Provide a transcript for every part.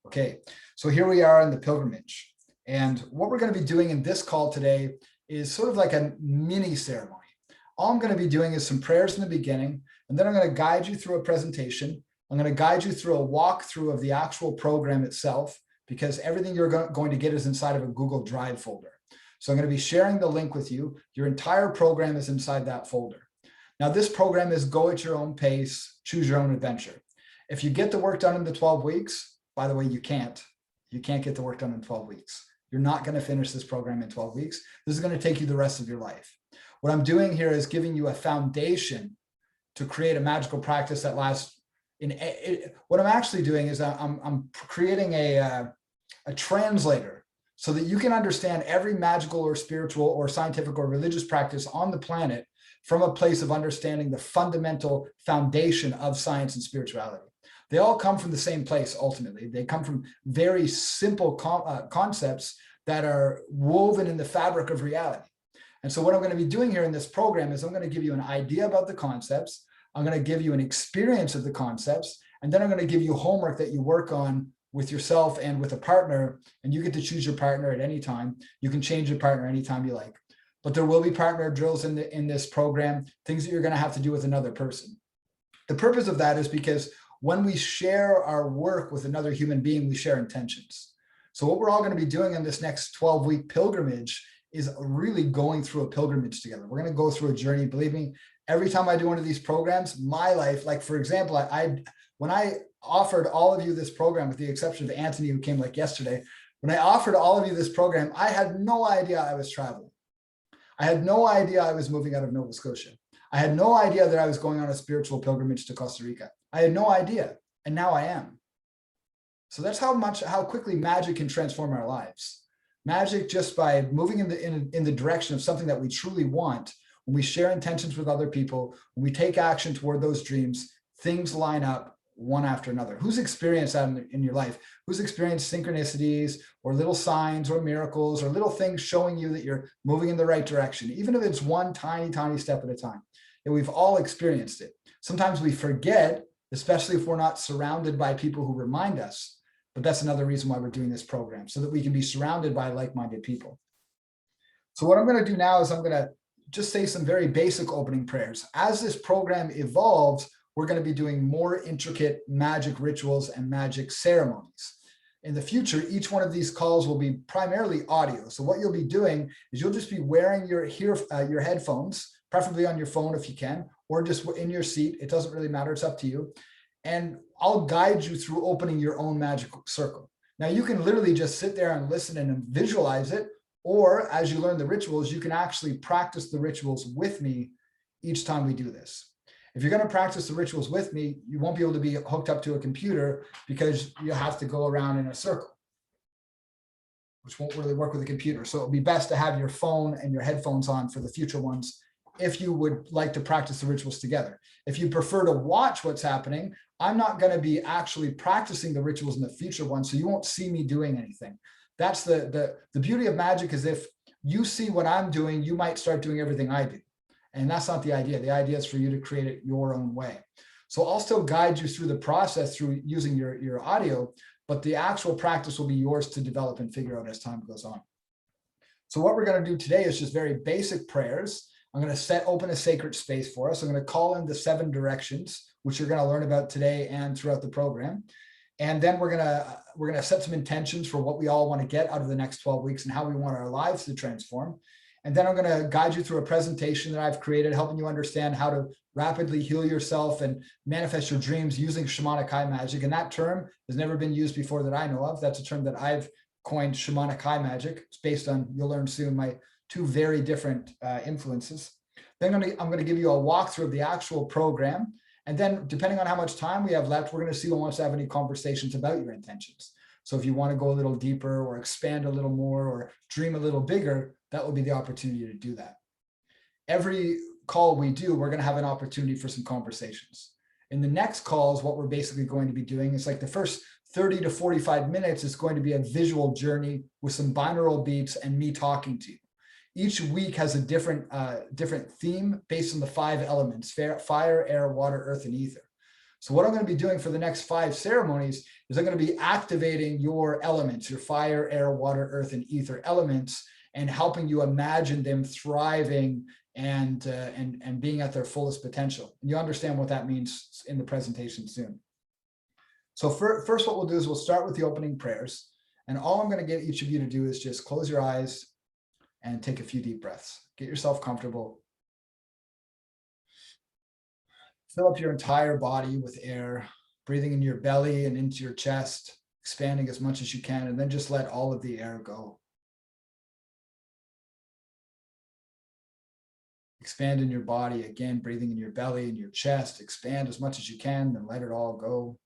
Okay, so here we are in the pilgrimage. And what we're going to be doing in this call today is sort of like a mini ceremony. All I'm going to be doing is some prayers in the beginning, and then I'm going to guide you through a presentation. I'm going to guide you through a walkthrough of the actual program itself, because everything you're going to get is inside of a Google Drive folder. So I'm going to be sharing the link with you. Your entire program is inside that folder. Now, this program is go at your own pace, choose your own adventure. If you get the work done in the 12 weeks, by the way, you can't get the work done in 12 weeks. You're not going to finish this program in 12 weeks. This is going to take you the rest of your life. What I'm doing here is giving you a foundation to create a magical practice that lasts. What I'm actually doing is I'm creating a translator so that you can understand every magical or spiritual or scientific or religious practice on the planet from a place of understanding the fundamental foundation of science and spirituality. They all come from the same place, ultimately. They come from very simple concepts that are woven in the fabric of reality. And so what I'm going to be doing here in this program is I'm going to give you an idea about the concepts. I'm going to give you an experience of the concepts, and then I'm going to give you homework that you work on with yourself and with a partner, and you get to choose your partner at any time. You can change your partner anytime you like. But there will be partner drills in this program, things that you're going to have to do with another person. The purpose of that is because when we share our work with another human being, we share intentions. So what we're all going to be doing in this next 12-week pilgrimage is really going through a pilgrimage together. We're going to go through a journey. Believe me, every time I do one of these programs, my life, like for example, when I offered all of you this program, with the exception of Anthony, who came like yesterday, when I offered all of you this program, I had no idea I was traveling. I had no idea I was moving out of Nova Scotia. I had no idea that I was going on a spiritual pilgrimage to Costa Rica. I had no idea, and now I am. So that's how quickly magic can transform our lives. Magic, just by moving in the direction of something that we truly want, when we share intentions with other people, when we take action toward those dreams, things line up one after another. Who's experienced that in your life? Who's experienced synchronicities or little signs or miracles or little things showing you that you're moving in the right direction, even if it's one tiny, tiny step at a time? And we've all experienced it. Sometimes we forget, especially if we're not surrounded by people who remind us. But that's another reason why we're doing this program, so that we can be surrounded by like-minded people. So what I'm going to do now is I'm going to just say some very basic opening prayers. As this program evolves, we're going to be doing more intricate magic rituals and magic ceremonies. In the future, each one of these calls will be primarily audio. So what you'll be doing is you'll just be wearing your headphones, preferably on your phone if you can, or just in your seat. It doesn't really matter. It's up to you. And I'll guide you through opening your own magical circle. Now, you can literally just sit there and listen and visualize it. Or as you learn the rituals, you can actually practice the rituals with me each time we do this. If you're going to practice the rituals with me, you won't be able to be hooked up to a computer because you have to go around in a circle, which won't really work with a computer. So it'll be best to have your phone and your headphones on for the future ones if you would like to practice the rituals together. If you prefer to watch what's happening, I'm not going to be actually practicing the rituals in the future ones, so you won't see me doing anything. That's the beauty of magic, is if you see what I'm doing, you might start doing everything I do. And that's not the idea. The idea is for you to create it your own way. So I'll still guide you through the process through using your audio, but the actual practice will be yours to develop and figure out as time goes on. So what we're going to do today is just very basic prayers. I'm going to open a sacred space for us. I'm going to call in the 7 directions, which you're going to learn about today and throughout the program. And then we're going to set some intentions for what we all want to get out of the next 12 weeks and how we want our lives to transform. And then I'm going to guide you through a presentation that I've created, helping you understand how to rapidly heal yourself and manifest your dreams using shamanic high magic. And that term has never been used before that I know of. That's a term that I've coined, shamanic high magic. It's based on, you'll learn soon, my 2 very different influences. Then I'm going to give you a walkthrough of the actual program. And then depending on how much time we have left, we're going to see who wants to have any conversations about your intentions. So if you want to go a little deeper or expand a little more or dream a little bigger, that will be the opportunity to do that. Every call we do, we're going to have an opportunity for some conversations. In the next calls, what we're basically going to be doing is like the first 30 to 45 minutes is going to be a visual journey with some binaural beats and me talking to you. Each week has a different theme based on the 5 elements: fire, air, water, earth, and ether. So what I'm going to be doing for the next 5 ceremonies is I'm going to be activating your elements, your fire, air, water, earth, and ether elements, and helping you imagine them thriving and being at their fullest potential. And you understand what that means in the presentation soon. So first, what we'll do is we'll start with the opening prayers. And all I'm going to get each of you to do is just close your eyes and take a few deep breaths. Get yourself comfortable. Fill up your entire body with air, breathing in your belly and into your chest, expanding as much as you can, and then just let all of the air go. Expand in your body, again, breathing in your belly and your chest, expand as much as you can, then let it all go.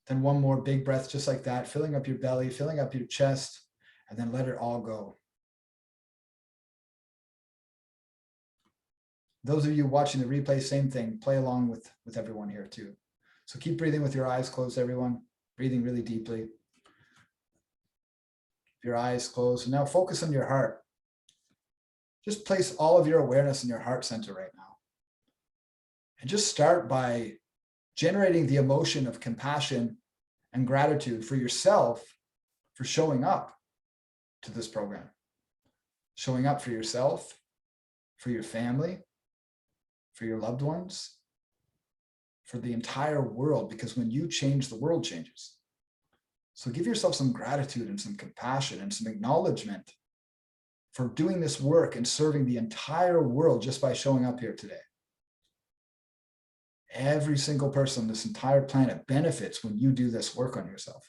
Then one more big breath, just like that, filling up your belly, filling up your chest, and then let it all go. Those of you watching the replay, same thing, play along with everyone here too. So keep breathing with your eyes closed, everyone, breathing really deeply. Your eyes closed, and now focus on your heart. Just place all of your awareness in your heart center right now. And just start by generating the emotion of compassion and gratitude for yourself for showing up to this program. Showing up for yourself, for your family, for your loved ones, for the entire world, because when you change, the world changes. So give yourself some gratitude and some compassion and some acknowledgement for doing this work and serving the entire world just by showing up here today. Every single person on this entire planet benefits when you do this work on yourself.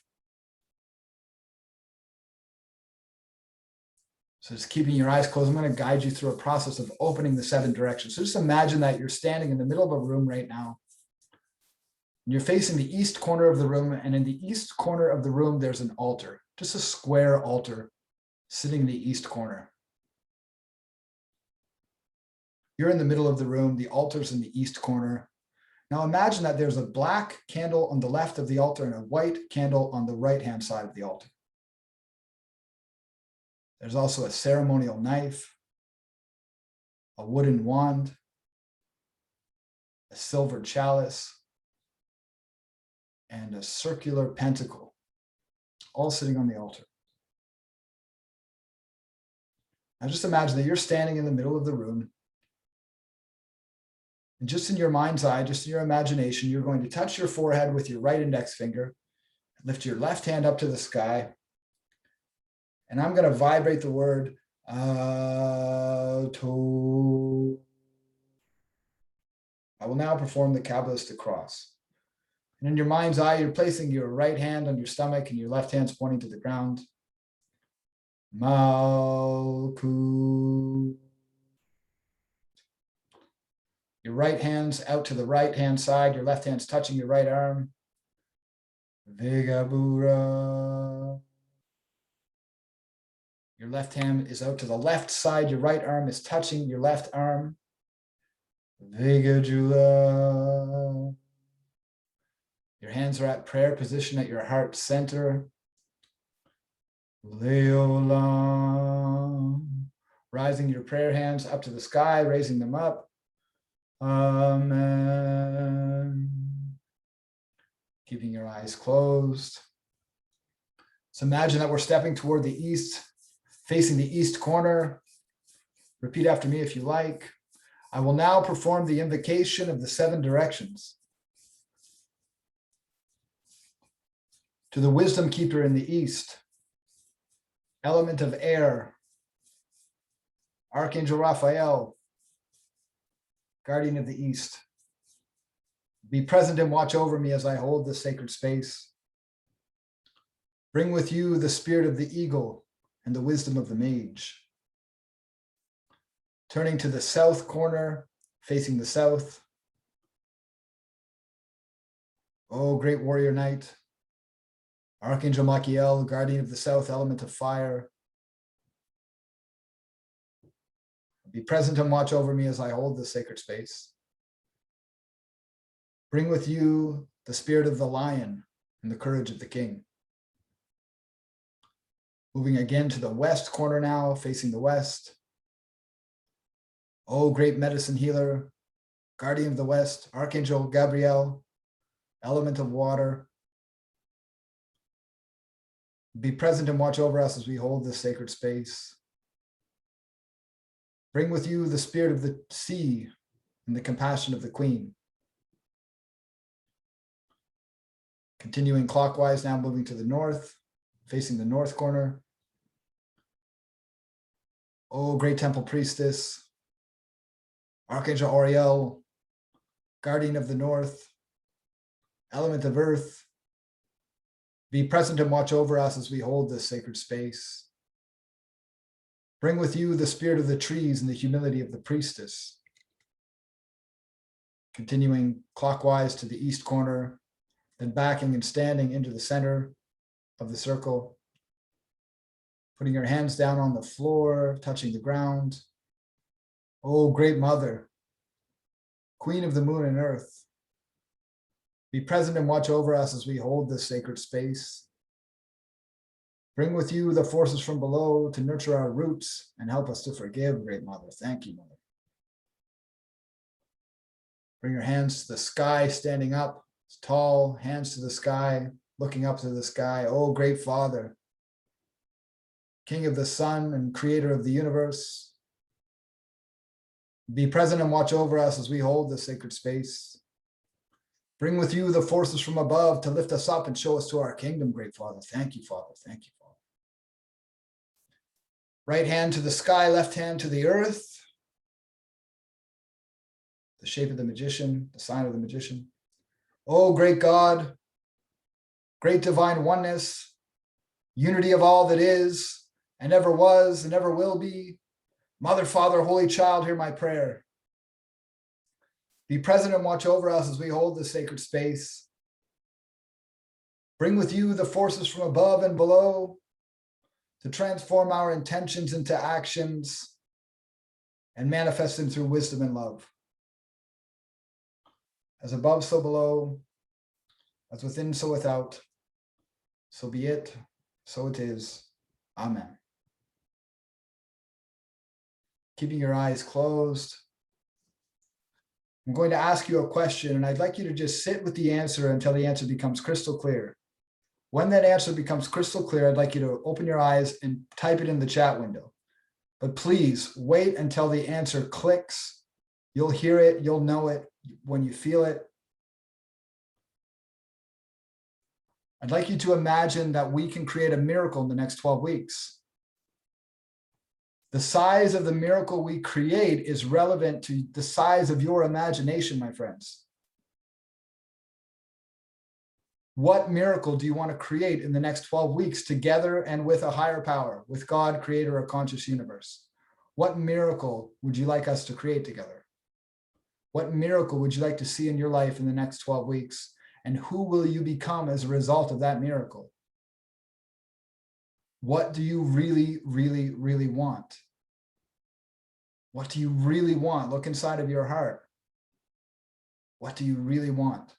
So just keeping your eyes closed, I'm going to guide you through a process of opening the 7 directions. So just imagine that you're standing in the middle of a room right now. You're facing the east corner of the room, and in the east corner of the room, there's an altar, just a square altar sitting in the east corner. You're in the middle of the room, the altar's in the east corner. Now imagine that there's a black candle on the left of the altar and a white candle on the right-hand side of the altar. There's also a ceremonial knife, a wooden wand, a silver chalice, and a circular pentacle, all sitting on the altar. Now just imagine that you're standing in the middle of the room, and just in your mind's eye, just in your imagination, you're going to touch your forehead with your right index finger, lift your left hand up to the sky, and I'm going to vibrate the word Ato. I will now perform the Kabbalistic cross. And in your mind's eye, you're placing your right hand on your stomach and your left hand's pointing to the ground. Malku. Your right hand's out to the right-hand side. Your left hand's touching your right arm. Vigabura. Your left hand is out to the left side. Your right arm is touching your left arm. Vigajula. Your hands are at prayer position at your heart center. Leolam. Rising your prayer hands up to the sky, raising them up. Amen. Keeping your eyes closed. So imagine that we're stepping toward the east, facing the east corner. Repeat after me if you like. I will now perform the invocation of the 7 directions. To the wisdom keeper in the east, element of air, Archangel Raphael, guardian of the east, be present and watch over me as I hold this sacred space. Bring with you the spirit of the eagle and the wisdom of the mage. Turning to the south corner, facing the south. Oh, great warrior knight, Archangel Michael, guardian of the south, element of fire. Be present and watch over me as I hold this sacred space. Bring with you the spirit of the lion and the courage of the king. Moving again to the west corner now, facing the west. Oh, great medicine healer, guardian of the West, Archangel Gabriel, element of water. Be present and watch over us as we hold this sacred space. Bring with you the spirit of the sea and the compassion of the Queen. Continuing clockwise, now moving to the north, facing the north corner. Oh, great temple priestess, Archangel Oriel, guardian of the north, element of earth. Be present and watch over us as we hold this sacred space. Bring with you the spirit of the trees and the humility of the priestess. Continuing clockwise to the east corner, then backing and standing into the center of the circle. Putting your hands down on the floor, touching the ground. Oh, great mother, Queen of the moon and earth. Be present and watch over us as we hold this sacred space. Bring with you the forces from below to nurture our roots and help us to forgive, great mother. Thank you, mother. Bring your hands to the sky, standing up, tall, hands to the sky, looking up to the sky. Oh, great Father, King of the sun and creator of the universe. Be present and watch over us as we hold this sacred space. Bring with you the forces from above to lift us up and show us to our kingdom, great Father. Thank you, Father. Thank you, Father. Right hand to the sky, left hand to the earth. The shape of the magician, the sign of the magician. Oh, great God, great divine oneness, unity of all that is and ever was and ever will be. Mother, Father, Holy Child, hear my prayer. Be present and watch over us as we hold this sacred space. Bring with you the forces from above and below to transform our intentions into actions and manifest them through wisdom and love. As above, so below, as within, so without. So be it, so it is. Amen. Keeping your eyes closed. I'm going to ask you a question, and I'd like you to just sit with the answer until the answer becomes crystal clear. When that answer becomes crystal clear, I'd like you to open your eyes and type it in the chat window. But please wait until the answer clicks. You'll hear it, you'll know it when you feel it. I'd like you to imagine that we can create a miracle in the next 12 weeks. The size of the miracle we create is relevant to the size of your imagination, my friends. What miracle do you want to create in the next 12 weeks together and with a higher power, with God, creator of conscious universe? What miracle would you like us to create together? What miracle would you like to see in your life in the next 12 weeks? And who will you become as a result of that miracle? What do you really, really, really want? What do you really want? Look inside of your heart. What do you really want?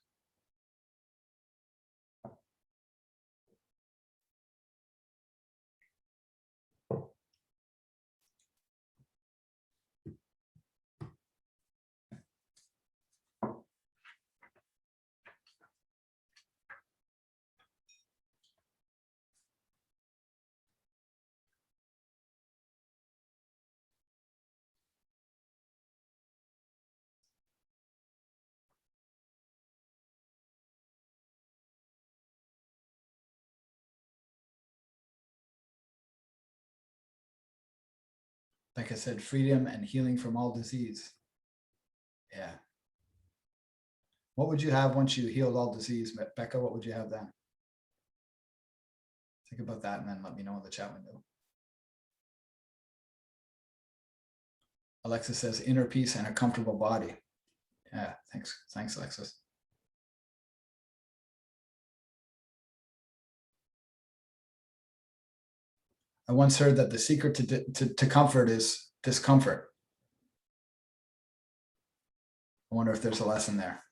Like I said, freedom and healing from all disease. Yeah. What would you have once you healed all disease, Becca? What would you have then? Think about that and then let me know in the chat window. Alexis says inner peace and a comfortable body. Yeah, thanks. Thanks, Alexis. I once heard that the secret to comfort is discomfort. I wonder if there's a lesson there.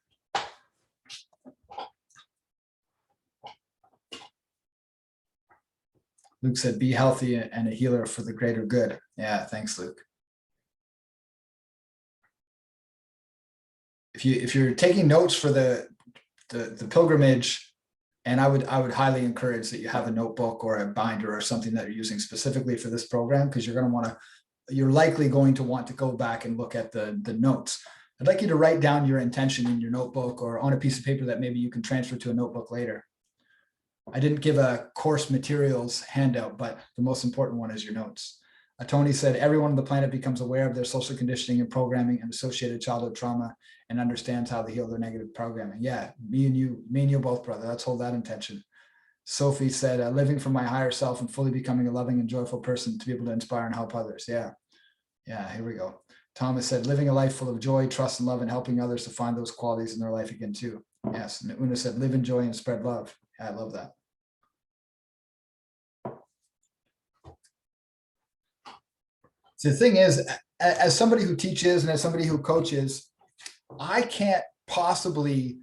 Luke said, be healthy and a healer for the greater good. Yeah, thanks, Luke. if you're taking notes for the pilgrimage, and I would highly encourage that you have a notebook or a binder or something that you're using specifically for this program, because you're likely going to want to go back and look at the notes. I'd like you to write down your intention in your notebook or on a piece of paper that maybe you can transfer to a notebook later. I didn't give a course materials handout, but the most important one is your notes. Tony said, everyone on the planet becomes aware of their social conditioning and programming and associated childhood trauma and understands how to heal their negative programming. Yeah, me and you both, brother. Let's hold that intention. Sophie said, living for my higher self and fully becoming a loving and joyful person to be able to inspire and help others. Yeah, here we go. Thomas said, living a life full of joy, trust, and love, and helping others to find those qualities in their life again too. Yes, and Una said, live in joy and spread love. Yeah, I love that. So the thing is, as somebody who teaches and as somebody who coaches, I can't possibly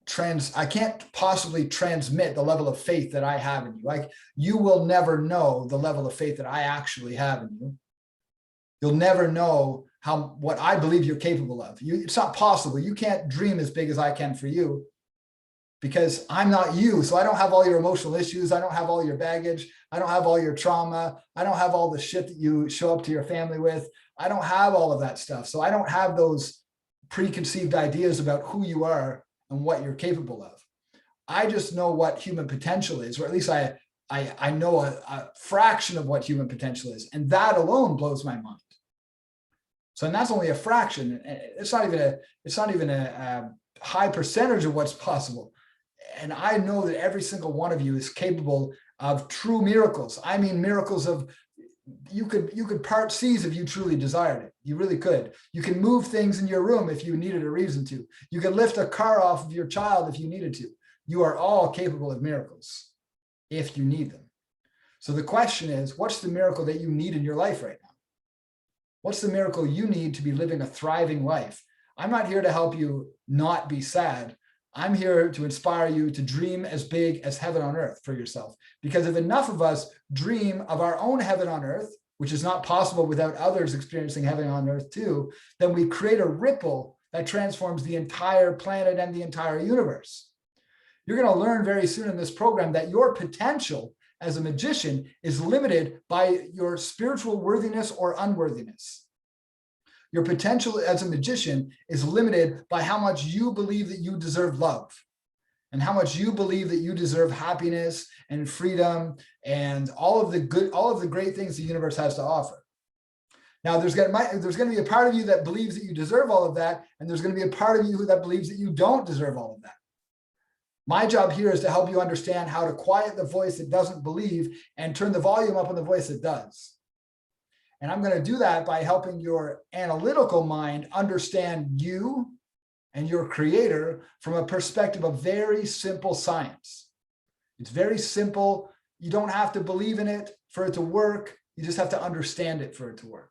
transmit the level of faith that I have in you. Like, you will never know the level of faith that I actually have in you. You'll never know what I believe you're capable of. It's not possible. You can't dream as big as I can for you, because I'm not you. So I don't have all your emotional issues. I don't have all your baggage. I don't have all your trauma. I don't have all the shit that you show up to your family with. I don't have all of that stuff. So I don't have those preconceived ideas about who you are and what you're capable of. I just know what human potential is, or at least I know a fraction of what human potential is. And that alone blows my mind. So, and that's only a fraction. It's not even a high percentage of what's possible. And I know that every single one of you is capable of true miracles. I mean, miracles of, you could part seas if you truly desired it. You really could. You can move things in your room if you needed a reason to. You can lift a car off of your child if you needed to. You are all capable of miracles if you need them. So the question is, what's the miracle that you need in your life right now? What's the miracle you need to be living a thriving life? I'm not here to help you not be sad. I'm here to inspire you to dream as big as heaven on earth for yourself. Because if enough of us dream of our own heaven on earth, which is not possible without others experiencing heaven on earth too, then we create a ripple that transforms the entire planet and the entire universe. You're going to learn very soon in this program that your potential as a magician is limited by your spiritual worthiness or unworthiness. Your potential as a magician is limited by how much you believe that you deserve love, and how much you believe that you deserve happiness and freedom and all of the great things the universe has to offer. Now, there's going to be a part of you that believes that you deserve all of that, and there's going to be a part of you that believes that you don't deserve all of that. My job here is to help you understand how to quiet the voice that doesn't believe and turn the volume up on the voice that does. And I'm going to do that by helping your analytical mind understand you and your creator from a perspective of very simple science. It's very simple. You don't have to believe in it for it to work. You just have to understand it for it to work.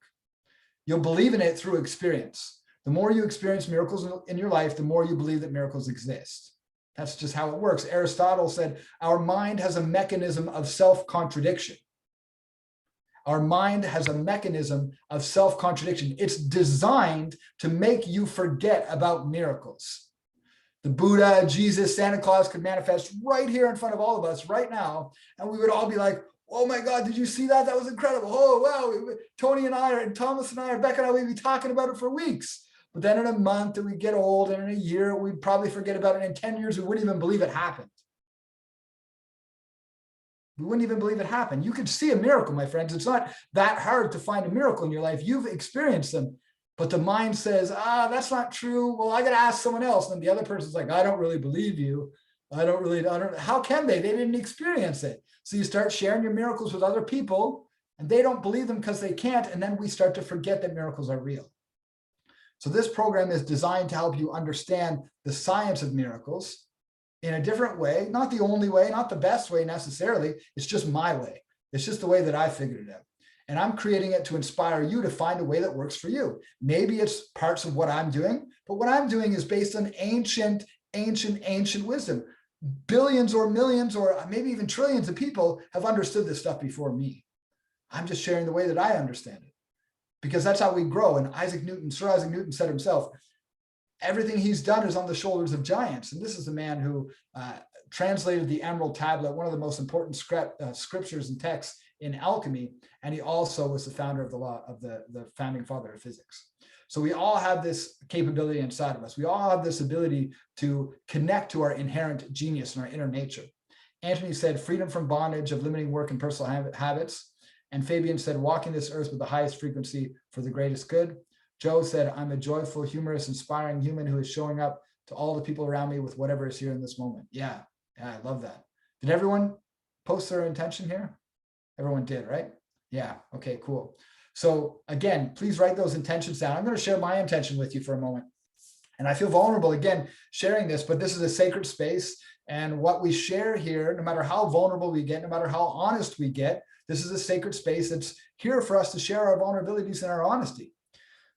You'll believe in it through experience. The more you experience miracles in your life, the more you believe that miracles exist. That's just how it works. Aristotle said, our mind has a mechanism of self-contradiction. Our mind has a mechanism of self-contradiction. It's designed to make you forget about miracles. The Buddha, Jesus, Santa Claus could manifest right here in front of all of us right now. And we would all be like, oh my God, did you see that? That was incredible. Oh, wow. Tony and I, and Thomas and I, Rebecca and I, we'd be talking about it for weeks. But then in a month, we get old, and in a year, we'd probably forget about it. In 10 years, we wouldn't even believe it happened. We wouldn't even believe it happened. You could see a miracle, my friends. It's not that hard to find a miracle in your life. You've experienced them, but the mind says, that's not true. Well, I got to ask someone else. And the other person's like, I don't really believe you. I don't, how can they? They didn't experience it. So you start sharing your miracles with other people, and they don't believe them because they can't. And then we start to forget that miracles are real. So this program is designed to help you understand the science of miracles in a different way, not the only way, not the best way necessarily. It's just my way. It's just the way that I figured it out. And I'm creating it to inspire you to find a way that works for you. Maybe it's parts of what I'm doing, but what I'm doing is based on ancient wisdom. Billions or millions or maybe even trillions of people have understood this stuff before me. I'm just sharing the way that I understand it, because that's how we grow. And Sir Isaac Newton said himself, everything he's done is on the shoulders of giants. And this is the man who translated the Emerald Tablet, one of the most important scriptures and texts in alchemy. And he also was the founder of the law of the founding father of physics. So we all have this capability inside of us. We all have this ability to connect to our inherent genius and our inner nature. Anthony said, freedom from bondage of limiting work and personal habits. And Fabian said, walking this earth with the highest frequency for the greatest good. Joe said, I'm a joyful, humorous, inspiring human who is showing up to all the people around me with whatever is here in this moment. Yeah, I love that. Did everyone post their intention here? Everyone did, right? Yeah, okay, cool. So again, please write those intentions down. I'm going to share my intention with you for a moment. And I feel vulnerable, again, sharing this, but this is a sacred space. And what we share here, no matter how vulnerable we get, no matter how honest we get, this is a sacred space that's here for us to share our vulnerabilities and our honesty.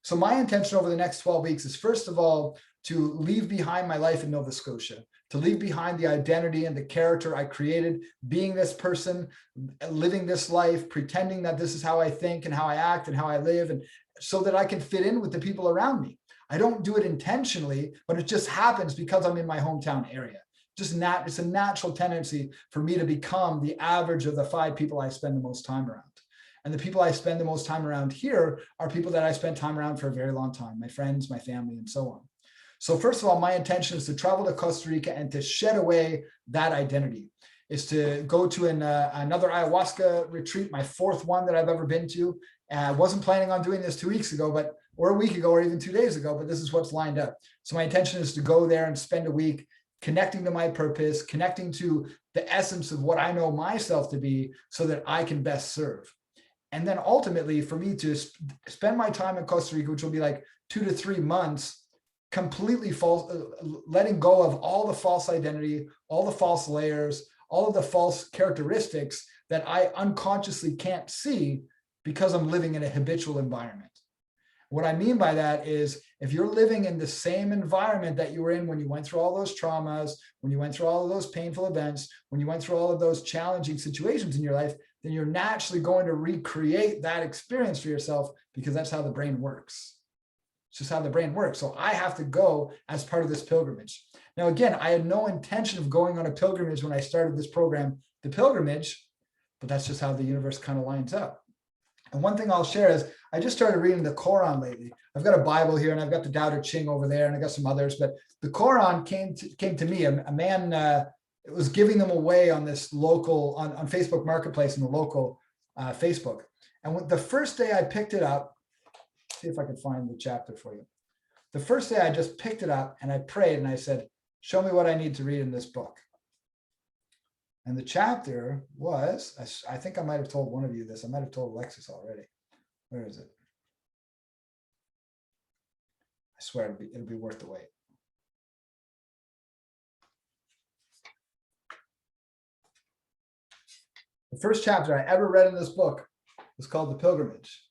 So my intention over the next 12 weeks is, first of all, to leave behind my life in Nova Scotia, to leave behind the identity and the character I created, being this person, living this life, pretending that this is how I think and how I act and how I live, and so that I can fit in with the people around me. I don't do it intentionally, but it just happens because I'm in my hometown area. It's a natural tendency for me to become the average of the 5 people I spend the most time around. And the people I spend the most time around here are people that I spent time around for a very long time, my friends, my family, and so on. So first of all, my intention is to travel to Costa Rica and to shed away that identity, is to go to another ayahuasca retreat, my 4th one that I've ever been to. I wasn't planning on doing this 2 weeks ago, or a week ago, or even 2 days ago, but this is what's lined up. So my intention is to go there and spend a week connecting to my purpose, connecting to the essence of what I know myself to be, so that I can best serve. And then ultimately for me to spend my time in Costa Rica, which will be like 2 to 3 months, completely letting go of all the false identity, all the false layers, all of the false characteristics that I unconsciously can't see because I'm living in a habitual environment. What I mean by that is, if you're living in the same environment that you were in when you went through all those traumas, when you went through all of those painful events, when you went through all of those challenging situations in your life, then you're naturally going to recreate that experience for yourself, because that's how the brain works. It's just how the brain works. So I have to go as part of this pilgrimage. Now, again, I had no intention of going on a pilgrimage when I started this program, The Pilgrimage, but that's just how the universe kind of lines up. And one thing I'll share is, I just started reading the Quran lately. I've got a Bible here, and I've got the Tao Te Ching over there, and I got some others, but the Quran came to me. A man was giving them away on this local, on Facebook Marketplace, in the local Facebook. And the first day I picked it up, see if I can find the chapter for you. The first day I just picked it up and I prayed and I said, show me what I need to read in this book. And the chapter was, I think I might have told one of you this. I might have told Alexis already. Where is it? I swear it'll be worth the wait. The first chapter I ever read in this book was called The Pilgrimage.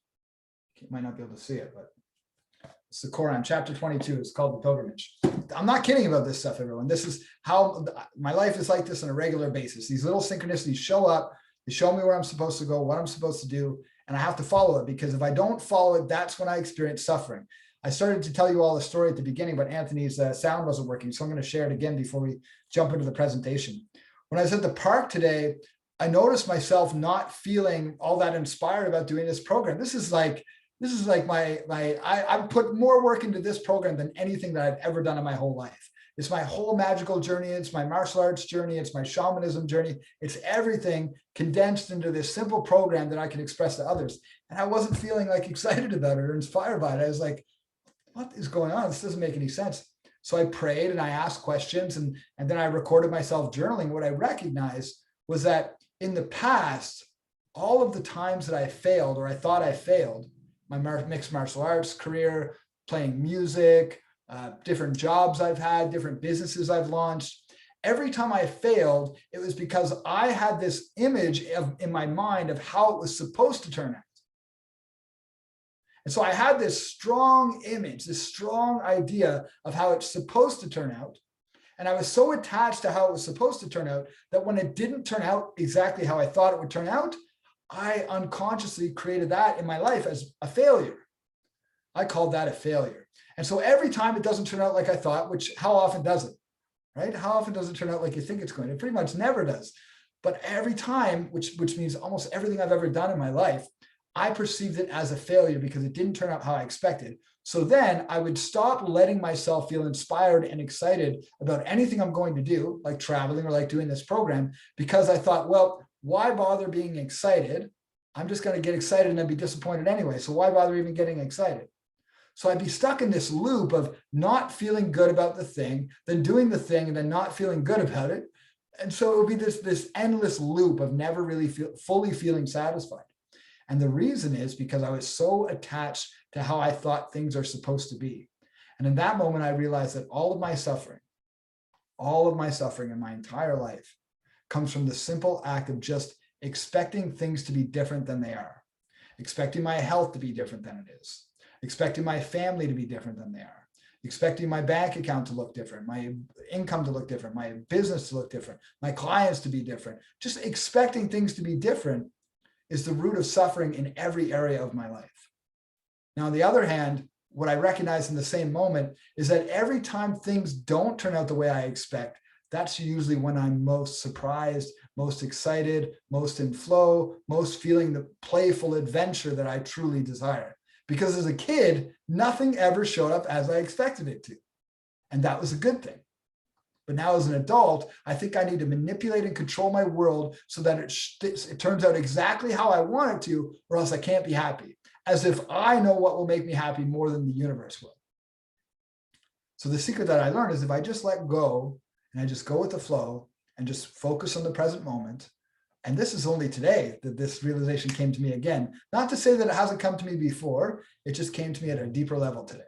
You might not be able to see it, but it's the Quran, chapter 22. It's called The Pilgrimage. I'm not kidding about this stuff, everyone. This is how my life is like this on a regular basis. These little synchronicities show up. They show me where I'm supposed to go, what I'm supposed to do, and I have to follow it, because if I don't follow it, that's when I experience suffering. I started to tell you all the story at the beginning, but Anthony's sound wasn't working, so I'm going to share it again before we jump into the presentation. When I was at the park today, I noticed myself not feeling all that inspired about doing this program. This is like I've put more work into this program than anything that I've ever done in my whole life. It's my whole magical journey. It's my martial arts journey. It's my shamanism journey. It's everything condensed into this simple program that I can express to others. And I wasn't feeling like excited about it or inspired by it. I was like, what is going on? This doesn't make any sense. So I prayed and I asked questions, and then I recorded myself journaling. What I recognized was that in the past, all of the times that I failed, or I thought I failed, my mixed martial arts career, playing music, different jobs I've had, different businesses I've launched. Every time I failed, it was because I had this image in my mind of how it was supposed to turn out. And so I had this strong image, this strong idea of how it's supposed to turn out. And I was so attached to how it was supposed to turn out that when it didn't turn out exactly how I thought it would turn out, I unconsciously created that in my life as a failure. I called that a failure. And so every time it doesn't turn out like I thought, which how often does it, right? How often does it turn out like you think it's going? It pretty much never does. But every time, which means almost everything I've ever done in my life, I perceived it as a failure because it didn't turn out how I expected. So then I would stop letting myself feel inspired and excited about anything I'm going to do, like traveling or like doing this program, because I thought, well, why bother being excited? I'm just going to get excited and then be disappointed anyway. So why bother even getting excited? So I'd be stuck in this loop of not feeling good about the thing, then doing the thing and then not feeling good about it. And so it would be this endless loop of never really fully feeling satisfied. And the reason is because I was so attached to how I thought things are supposed to be. And in that moment, I realized that all of my suffering in my entire life comes from the simple act of just expecting things to be different than they are, expecting my health to be different than it is, expecting my family to be different than they are, expecting my bank account to look different, my income to look different, my business to look different, my clients to be different. Just expecting things to be different is the root of suffering in every area of my life. Now, on the other hand, what I recognize in the same moment is that every time things don't turn out the way I expect, that's usually when I'm most surprised, most excited, most in flow, most feeling the playful adventure that I truly desire. Because as a kid, nothing ever showed up as I expected it to. And that was a good thing. But now as an adult, I think I need to manipulate and control my world so that it turns out exactly how I want it to, or else I can't be happy. As if I know what will make me happy more than the universe will. So the secret that I learned is if I just let go and I just go with the flow and just focus on the present moment. And this is only today that this realization came to me again. Not to say that it hasn't come to me before, it just came to me at a deeper level today.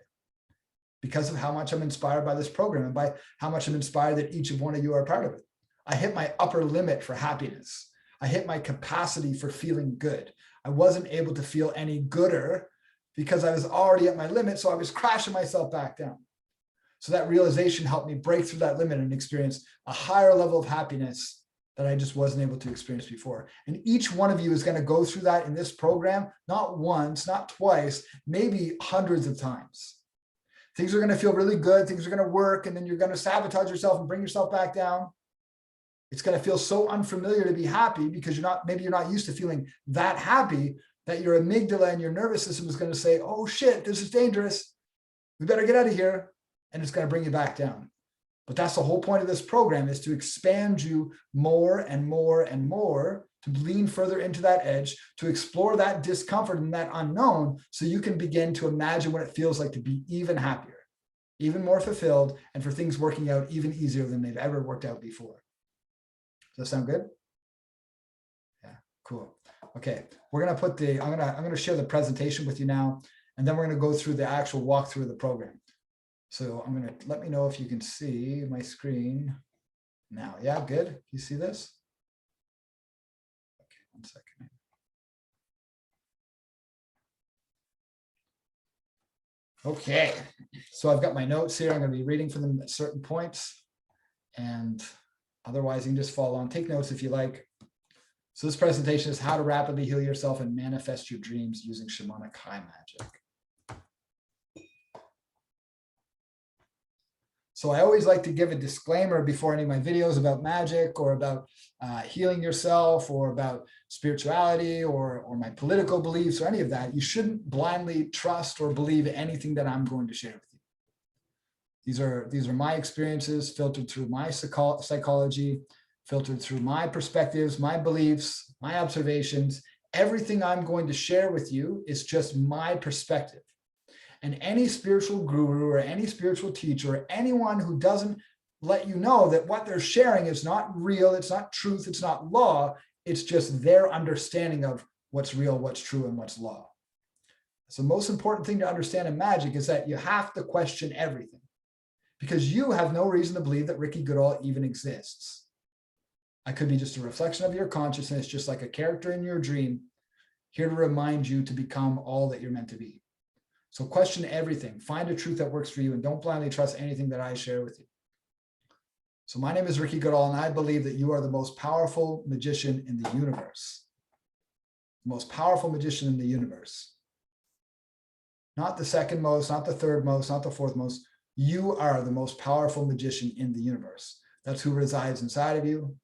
Because of how much I'm inspired by this program and by how much I'm inspired that each of one of you are part of it. I hit my upper limit for happiness. I hit my capacity for feeling good. I wasn't able to feel any gooder because I was already at my limit, so I was crashing myself back down. So that realization helped me break through that limit and experience a higher level of happiness that I just wasn't able to experience before. And each one of you is going to go through that in this program, not once, not twice, maybe hundreds of times. Things are going to feel really good. Things are going to work. And then you're going to sabotage yourself and bring yourself back down. It's going to feel so unfamiliar to be happy because maybe you're not used to feeling that happy that your amygdala and your nervous system is going to say, oh shit, this is dangerous. We better get out of here. And it's going to bring you back down. But that's the whole point of this program, is to expand you more and more and more, to lean further into that edge, to explore that discomfort and that unknown, so you can begin to imagine what it feels like to be even happier, even more fulfilled, and for things working out even easier than they've ever worked out before. Does that sound good? Yeah, cool. Okay, we're gonna put I'm gonna share the presentation with you now, and then we're gonna go through the actual walkthrough of the program. So I'm gonna let me know if you can see my screen now. Yeah, good. You see this? Okay, 1 second. Okay, so I've got my notes here. I'm going to be reading from them at certain points, and otherwise you can just follow on. Take notes if you like. So this presentation is how to rapidly heal yourself and manifest your dreams using shamanic high magic. So I always like to give a disclaimer before any of my videos about magic or about healing yourself or about spirituality or my political beliefs or any of that. You shouldn't blindly trust or believe anything that I'm going to share with you. These are my experiences filtered through my psychology, filtered through my perspectives, my beliefs, my observations. Everything I'm going to share with you is just my perspective. And any spiritual guru or any spiritual teacher or anyone who doesn't let you know that what they're sharing is not real, it's not truth, it's not law, it's just their understanding of what's real, what's true, and what's law. So the most important thing to understand in magic is that you have to question everything, because you have no reason to believe that Ricky Goodall even exists. I could be just a reflection of your consciousness, just like a character in your dream, here to remind you to become all that you're meant to be. So question everything, find a truth that works for you, and don't blindly trust anything that I share with you. So my name is Ricky Goodall, and I believe that you are the most powerful magician in the universe. The most powerful magician in the universe. not the second most, not the third most, not the fourth most. You are the most powerful magician in the universe. That's who resides inside of you.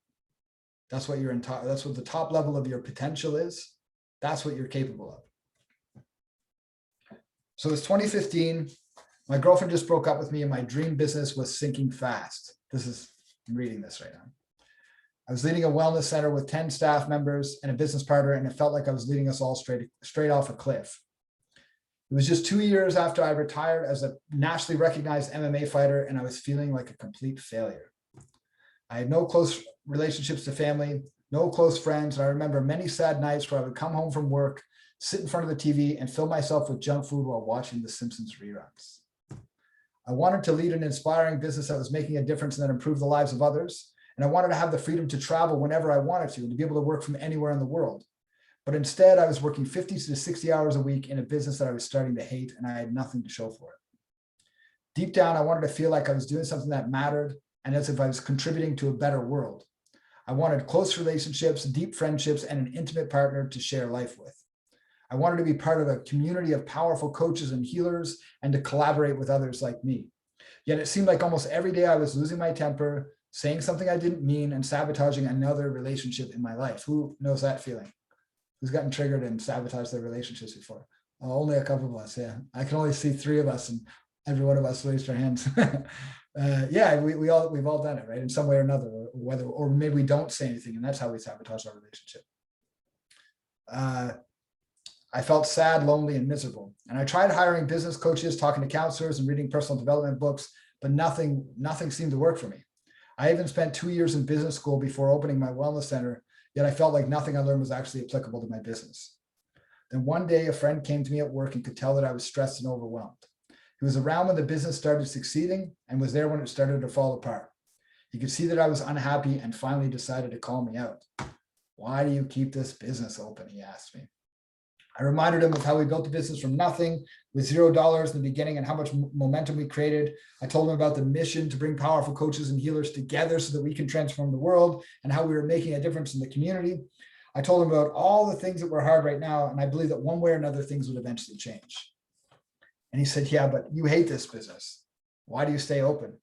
That's what that's what the top level of your potential is. That's what you're capable of. So it's 2015. My girlfriend just broke up with me and my dream business was sinking fast. I'm reading this right now. I was leading a wellness center with 10 staff members and a business partner, and it felt like I was leading us all straight off a cliff. It was just 2 years after I retired as a nationally recognized MMA fighter, and I was feeling like a complete failure. I had no close relationships to family, no close friends, and I remember many sad nights where I would come home from work, sit in front of the TV, and fill myself with junk food while watching The Simpsons reruns. I wanted to lead an inspiring business that was making a difference and that improved the lives of others. And I wanted to have the freedom to travel whenever I wanted to and to be able to work from anywhere in the world. But instead, I was working 50 to 60 hours a week in a business that I was starting to hate, and I had nothing to show for it. Deep down, I wanted to feel like I was doing something that mattered and as if I was contributing to a better world. I wanted close relationships, deep friendships, and an intimate partner to share life with. I wanted to be part of a community of powerful coaches and healers and to collaborate with others like me. Yet it seemed like almost every day I was losing my temper, saying something I didn't mean, and sabotaging another relationship in my life. Who knows that feeling? Who's gotten triggered and sabotaged their relationships before? Oh, only a couple of us, yeah. I can only see 3 of us, and every one of us raised their hands. Yeah, we've all done it, right? In some way or another, or maybe we don't say anything, and that's how we sabotage our relationship. I felt sad, lonely, and miserable. And I tried hiring business coaches, talking to counselors, and reading personal development books, but nothing seemed to work for me. I even spent 2 years in business school before opening my wellness center, yet I felt like nothing I learned was actually applicable to my business. Then one day, a friend came to me at work and could tell that I was stressed and overwhelmed. He was around when the business started succeeding and was there when it started to fall apart. He could see that I was unhappy and finally decided to call me out. "Why do you keep this business open?" he asked me. I reminded him of how we built the business from nothing with $0 in the beginning and how much momentum we created. I told him about the mission to bring powerful coaches and healers together so that we can transform the world and how we were making a difference in the community. I told him about all the things that were hard right now, and I believe that one way or another things would eventually change. And he said, "Yeah, but you hate this business. Why do you stay open?"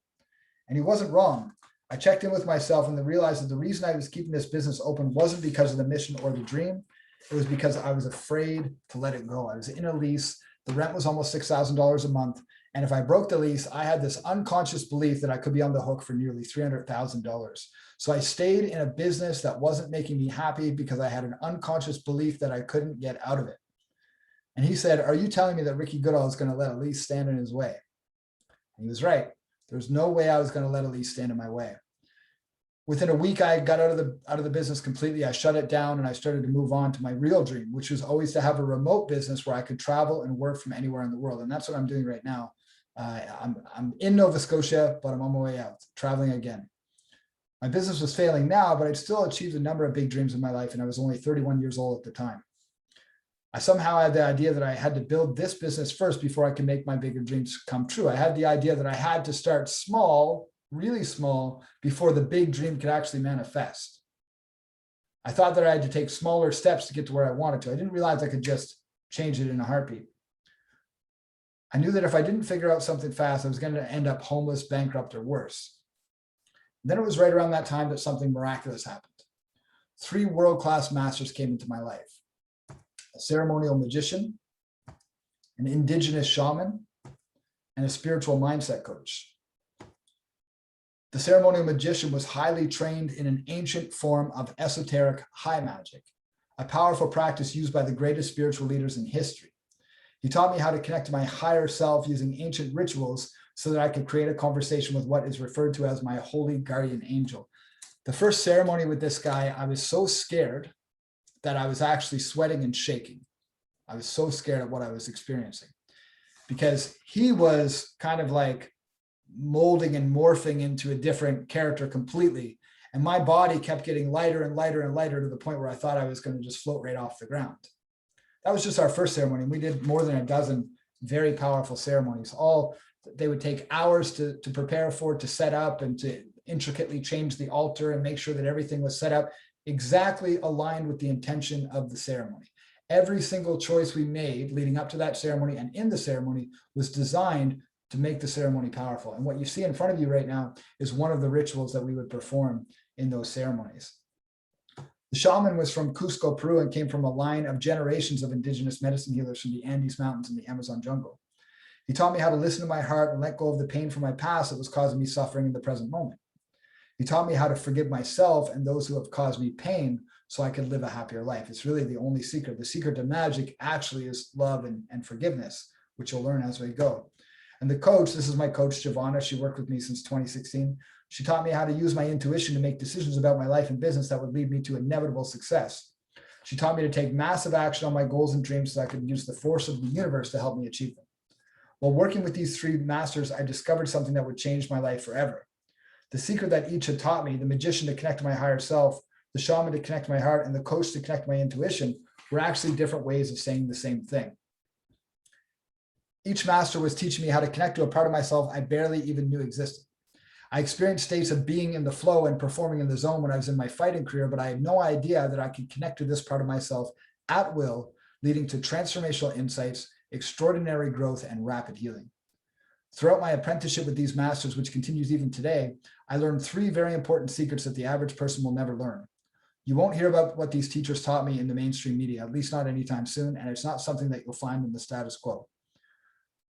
And he wasn't wrong. I checked in with myself and realized that the reason I was keeping this business open wasn't because of the mission or the dream. It was because I was afraid to let it go. I was in a lease. The rent was almost $6,000 a month. And if I broke the lease, I had this unconscious belief that I could be on the hook for nearly $300,000. So I stayed in a business that wasn't making me happy because I had an unconscious belief that I couldn't get out of it. And he said, "Are you telling me that Ricky Goodall is going to let a lease stand in his way?" And he was right. There's no way I was going to let a lease stand in my way. Within a week, I got out of the business completely. I shut it down and I started to move on to my real dream, which was always to have a remote business where I could travel and work from anywhere in the world. And that's what I'm doing right now. I'm in Nova Scotia, but I'm on my way out, traveling again. My business was failing now, but I'd still achieved a number of big dreams in my life, and I was only 31 years old at the time. I somehow had the idea that I had to build this business first before I could make my bigger dreams come true. I had the idea that I had to start small, really small, before the big dream could actually manifest. I thought that I had to take smaller steps to get to where I wanted to. I didn't realize I could just change it in a heartbeat. I knew that if I didn't figure out something fast, I was going to end up homeless, bankrupt, or worse. And then it was right around that time that something miraculous happened. 3 world-class masters came into my life: a ceremonial magician, an indigenous shaman, and a spiritual mindset coach. The ceremonial magician was highly trained in an ancient form of esoteric high magic, a powerful practice used by the greatest spiritual leaders in history. He taught me how to connect to my higher self using ancient rituals so that I could create a conversation with what is referred to as my holy guardian angel. The first ceremony with this guy, I was so scared that I was actually sweating and shaking. I was so scared of what I was experiencing because he was kind of like molding and morphing into a different character completely. And my body kept getting lighter and lighter and lighter to the point where I thought I was going to just float right off the ground. That was just our first ceremony. We did more than a dozen very powerful ceremonies. They would take hours to prepare for, to set up, and to intricately change the altar and make sure that everything was set up exactly aligned with the intention of the ceremony. Every single choice we made leading up to that ceremony and in the ceremony was designed to make the ceremony powerful. And what you see in front of you right now is one of the rituals that we would perform in those ceremonies. The shaman was from Cusco, Peru, and came from a line of generations of indigenous medicine healers from the Andes Mountains and the Amazon jungle. He taught me how to listen to my heart and let go of the pain from my past that was causing me suffering in the present moment. He taught me how to forgive myself and those who have caused me pain so I could live a happier life. It's really the only secret. The secret to magic actually is love and forgiveness, which you'll learn as we go. And the coach, this is my coach, Giovanna. She worked with me since 2016. She taught me how to use my intuition to make decisions about my life and business that would lead me to inevitable success. She taught me to take massive action on my goals and dreams so I could use the force of the universe to help me achieve them. While working with these three masters, I discovered something that would change my life forever. The secret that each had taught me, the magician to connect to my higher self, the shaman to connect to my heart, and the coach to connect to my intuition, were actually different ways of saying the same thing. Each master was teaching me how to connect to a part of myself I barely even knew existed. I experienced states of being in the flow and performing in the zone when I was in my fighting career, but I had no idea that I could connect to this part of myself at will, leading to transformational insights, extraordinary growth, and rapid healing. Throughout my apprenticeship with these masters, which continues even today, I learned three very important secrets that the average person will never learn. You won't hear about what these teachers taught me in the mainstream media, at least not anytime soon, and it's not something that you'll find in the status quo.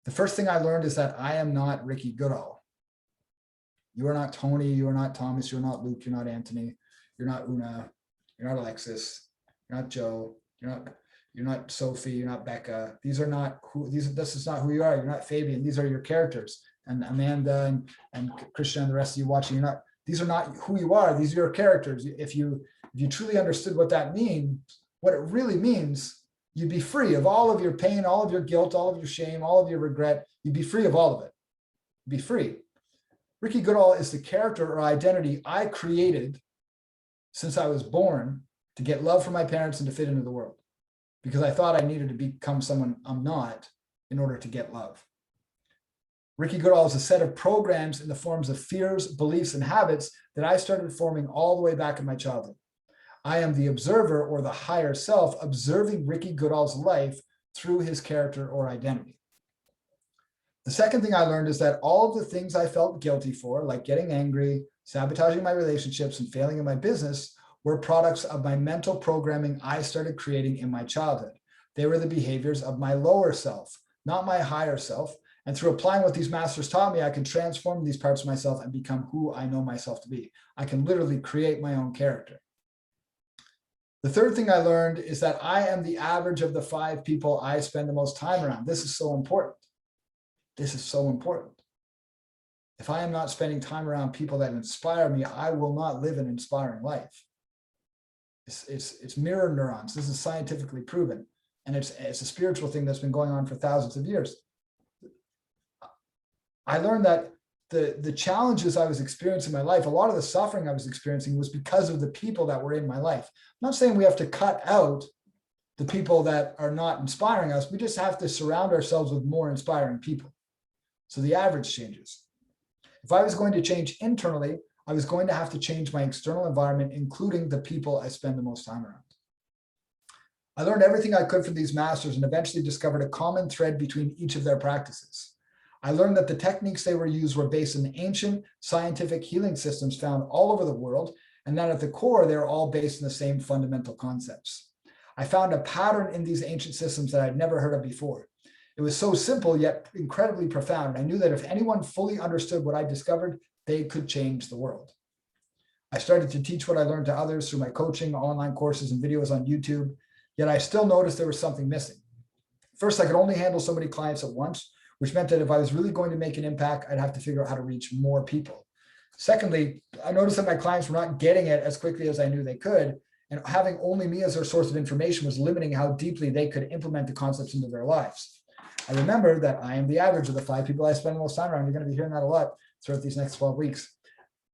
The first thing I learned is that I am not Ricky Goodall. You are not Tony, you are not Thomas, you're not Luke, you're not Anthony, you're not Una, you're not Alexis, you're not Joe, you're not Sophie, you're not Becca. These are not who this is not who you are. You're not Fabian. These are your characters. And Amanda and Christian and the rest of you watching, these are not who you are. These are your characters. If you truly understood what that means, what it really means, you'd be free of all of your pain, all of your guilt, all of your shame, all of your regret. You'd be free of all of it. Be free. Ricky Goodall is the character or identity I created since I was born to get love from my parents and to fit into the world, because I thought I needed to become someone I'm not in order to get love. Ricky Goodall is a set of programs in the forms of fears, beliefs, and habits that I started forming all the way back in my childhood. I am the observer, or the higher self, observing Ricky Goodall's life through his character or identity. The second thing I learned is that all of the things I felt guilty for, like getting angry, sabotaging my relationships, and failing in my business, were products of my mental programming I started creating in my childhood. They were the behaviors of my lower self, not my higher self. And through applying what these masters taught me, I can transform these parts of myself and become who I know myself to be. I can literally create my own character. The third thing I learned is that I am the average of the 5 people I spend the most time around. This is so important. This is so important. If I am not spending time around people that inspire me, I will not live an inspiring life. It's mirror neurons. This is scientifically proven. And it's a spiritual thing that's been going on for thousands of years. I learned that the challenges I was experiencing in my life, a lot of the suffering I was experiencing was because of the people that were in my life. I'm not saying we have to cut out the people that are not inspiring us. We just have to surround ourselves with more inspiring people. So the average changes. If I was going to change internally, I was going to have to change my external environment, including the people I spend the most time around. I learned everything I could from these masters and eventually discovered a common thread between each of their practices. I learned that the techniques they were used were based on ancient scientific healing systems found all over the world, and that at the core, they were all based on the same fundamental concepts. I found a pattern in these ancient systems that I'd never heard of before. It was so simple, yet incredibly profound. I knew that if anyone fully understood what I discovered, they could change the world. I started to teach what I learned to others through my coaching, online courses, and videos on YouTube, yet I still noticed there was something missing. First, I could only handle so many clients at once, which meant that if I was really going to make an impact, I'd have to figure out how to reach more people. Secondly, I noticed that my clients were not getting it as quickly as I knew they could, and having only me as their source of information was limiting how deeply they could implement the concepts into their lives. I remember that I am the average of the 5 people I spend the most time around. You're going to be hearing that a lot throughout these next 12 weeks.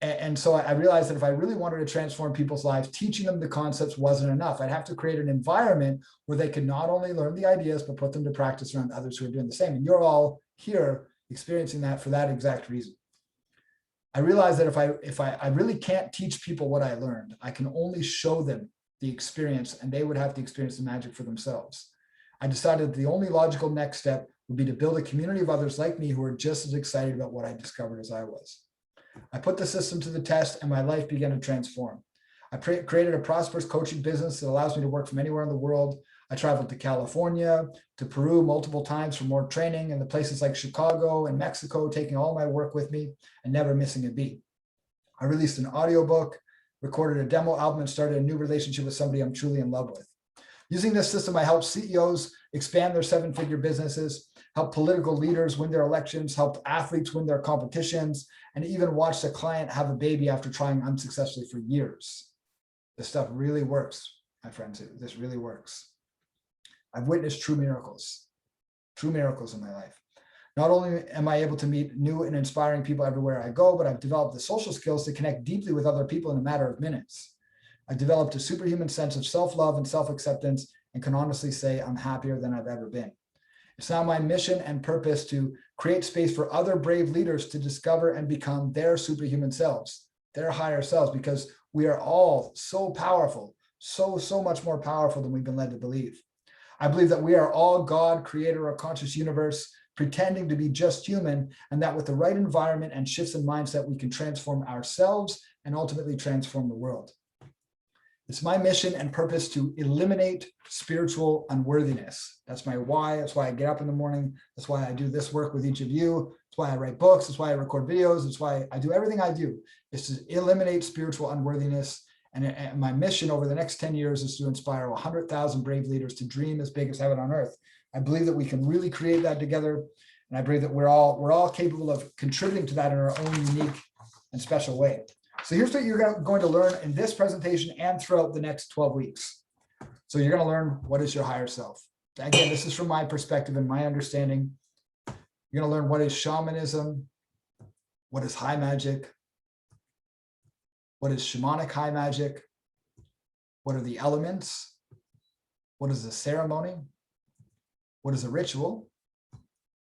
And so I realized that if I really wanted to transform people's lives, teaching them the concepts wasn't enough. I'd have to create an environment where they could not only learn the ideas, but put them to practice around others who are doing the same. And you're all here experiencing that for that exact reason. I realized that if I really can't teach people what I learned, I can only show them the experience, and they would have to experience the magic for themselves. I decided that the only logical next step would be to build a community of others like me who are just as excited about what I discovered as I was. I put the system to the test and my life began to transform. I created a prosperous coaching business that allows me to work from anywhere in the world. I traveled to California, to Peru multiple times for more training, and the places like Chicago and Mexico, taking all my work with me and never missing a beat. I released an audiobook, recorded a demo album, and started a new relationship with somebody I'm truly in love with. Using this system, I helped CEOs expand their 7-figure businesses, helped political leaders win their elections, helped athletes win their competitions, and even watched a client have a baby after trying unsuccessfully for years. This stuff really works, my friends. This really works. I've witnessed true miracles in my life. Not only am I able to meet new and inspiring people everywhere I go, but I've developed the social skills to connect deeply with other people in a matter of minutes. I've developed a superhuman sense of self-love and self-acceptance, and can honestly say I'm happier than I've ever been. It's now my mission and purpose to create space for other brave leaders to discover and become their superhuman selves, their higher selves, because we are all so powerful, so much more powerful than we've been led to believe. I believe that we are all God, creator, or conscious universe, pretending to be just human, and that with the right environment and shifts in mindset, we can transform ourselves and ultimately transform the world. It's my mission and purpose to eliminate spiritual unworthiness. That's my why. That's why I get up in the morning. That's why I do this work with each of you. That's why I write books. That's why I record videos. That's why I do everything I do, is to eliminate spiritual unworthiness. And my mission over the next 10 years is to inspire 100,000 brave leaders to dream as big as heaven on earth. I believe that we can really create that together. And I believe that we're all capable of contributing to that in our own unique and special way. So here's what you're going to learn in this presentation and throughout the next 12 weeks. So you're going to learn, what is your higher self? Again, this is from my perspective and my understanding. You're going to learn what is shamanism, what is high magic, what is shamanic high magic, what are the elements, what is the ceremony, what is a ritual,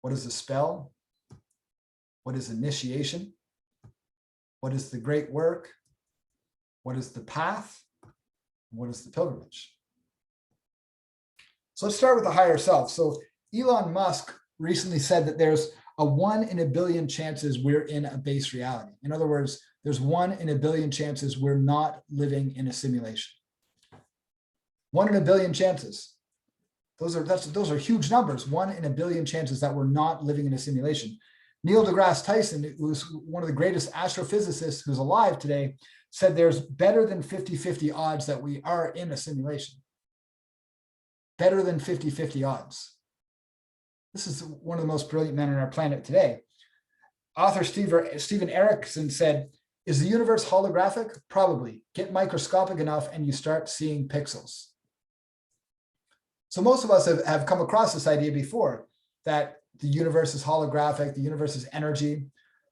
what is a spell, what is initiation, what is the great work, what is the path, what is the pilgrimage. So let's start with the higher self. So Elon Musk recently said that there's a 1 in a billion chances we're in a base reality. In other words, there's 1 in a billion chances we're not living in a simulation. 1 in a billion chances. Those are huge numbers. 1 in a billion chances that we're not living in a simulation. Neil deGrasse Tyson, who's one of the greatest astrophysicists who's alive today, said there's better than 50-50 odds that we are in a simulation. Better than 50-50 odds. This is one of the most brilliant men on our planet today. Author Steven Erikson said, is the universe holographic? Probably. Get microscopic enough and you start seeing pixels. So most of us have come across this idea before, that the universe is holographic, the universe is energy.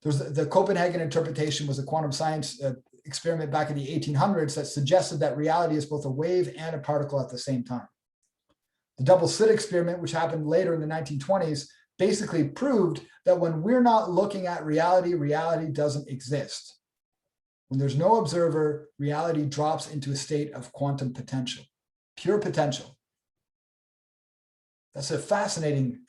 There's the Copenhagen interpretation was a quantum science experiment back in the 1800s that suggested that reality is both a wave and a particle at the same time. The double slit experiment, which happened later in the 1920s, basically proved that when we're not looking at reality, reality doesn't exist. When there's no observer, reality drops into a state of quantum potential, pure potential. That's a fascinating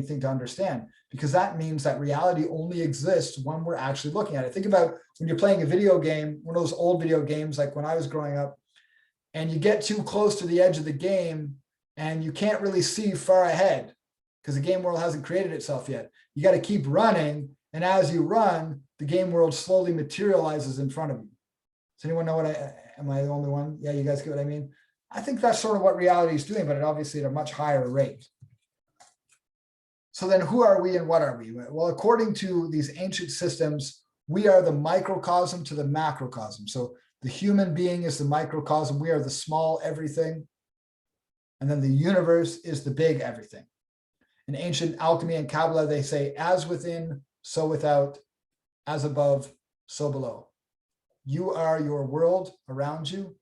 thing to understand, because that means that reality only exists when we're actually looking at it. Think about when you're playing a video game, one of those old video games, like when I was growing up, and you get too close to the edge of the game and you can't really see far ahead because the game world hasn't created itself yet. You got to keep running. And as you run, the game world slowly materializes in front of you. Does anyone know am I the only one? Yeah, you guys get what I mean? I think that's sort of what reality is doing, but obviously at a much higher rate. So then who are we and what are we? Well, according to these ancient systems, we are the microcosm to the macrocosm. So the human being is the microcosm. We are the small everything. And then the universe is the big everything. In ancient alchemy and Kabbalah, they say, as within, so without, as above, so below. You are your world around you,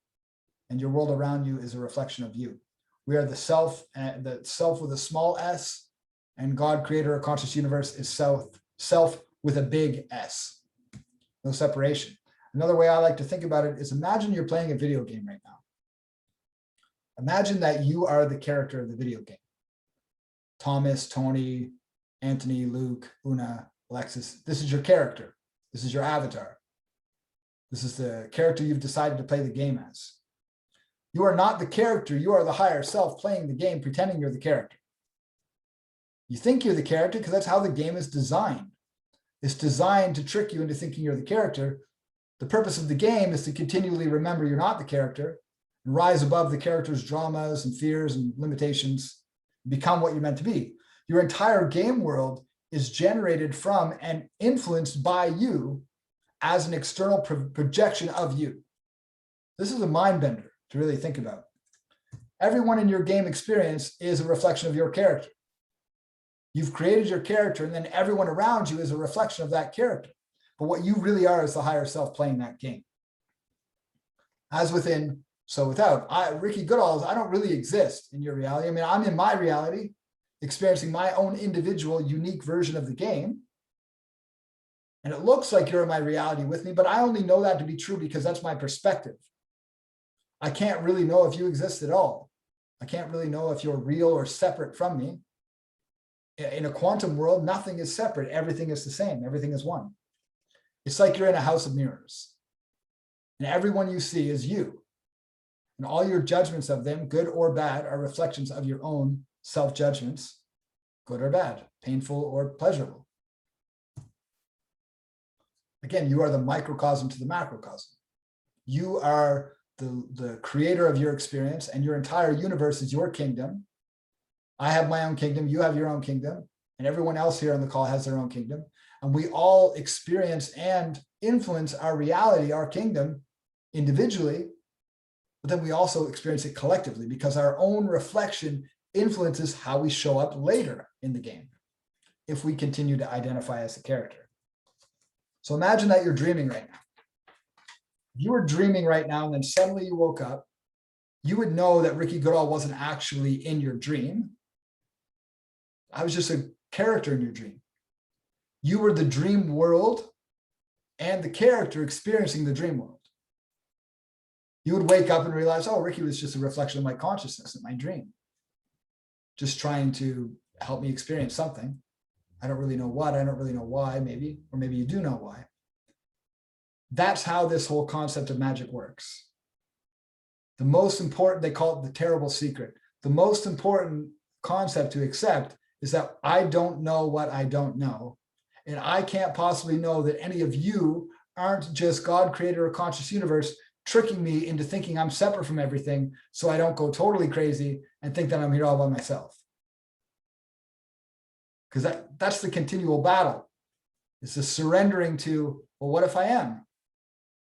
and your world around you is a reflection of you. We are the self with a small s, and God, creator, or conscious universe is self with a big S. No separation. Another way I like to think about it is, imagine you're playing a video game right now. Imagine that you are the character of the video game. Thomas, Tony, Anthony, Luke, Una, Alexis. This is your character. This is your avatar. This is the character you've decided to play the game as. You are not the character. You are the higher self playing the game, pretending you're the character. You think you're the character because that's how the game is designed. It's designed to trick you into thinking you're the character. The purpose of the game is to continually remember you're not the character and rise above the character's dramas and fears and limitations, become what you're meant to be. Your entire game world is generated from and influenced by you as an external projection of you. This is a mind bender to really think about. Everyone in your game experience is a reflection of your character. You've created your character, and then everyone around you is a reflection of that character. But what you really are is the higher self playing that game. As within, so without. Ricky Goodall, I don't really exist in your reality. I mean, I'm in my reality, experiencing my own individual, unique version of the game. And it looks like you're in my reality with me, but I only know that to be true because that's my perspective. I can't really know if you exist at all. I can't really know if you're real or separate from me. In a quantum world, nothing is separate. Everything is the same. Everything is one. It's like you're in a house of mirrors. And everyone you see is you. And all your judgments of them, good or bad, are reflections of your own self-judgments, good or bad, painful or pleasurable. Again, you are the microcosm to the macrocosm. You are the creator of your experience, and your entire universe is your kingdom. I have my own kingdom, you have your own kingdom, and everyone else here on the call has their own kingdom. And we all experience and influence our reality, our kingdom, individually, but then we also experience it collectively because our own reflection influences how we show up later in the game if we continue to identify as the character. So imagine that you're dreaming right now. If you were dreaming right now and then suddenly you woke up, you would know that Ricky Goodall wasn't actually in your dream. I was just a character in your dream. You were the dream world and the character experiencing the dream world. You would wake up and realize, oh, Ricky was just a reflection of my consciousness in my dream, just trying to help me experience something. I don't really know what, I don't really know why, maybe, or maybe you do know why. That's how this whole concept of magic works. The most important, they call it the terrible secret. The most important concept to accept is that I don't know what I don't know. And I can't possibly know that any of you aren't just God, creator, or conscious universe, tricking me into thinking I'm separate from everything so I don't go totally crazy and think that I'm here all by myself. Because that's the continual battle. It's the surrendering to, well, what if I am?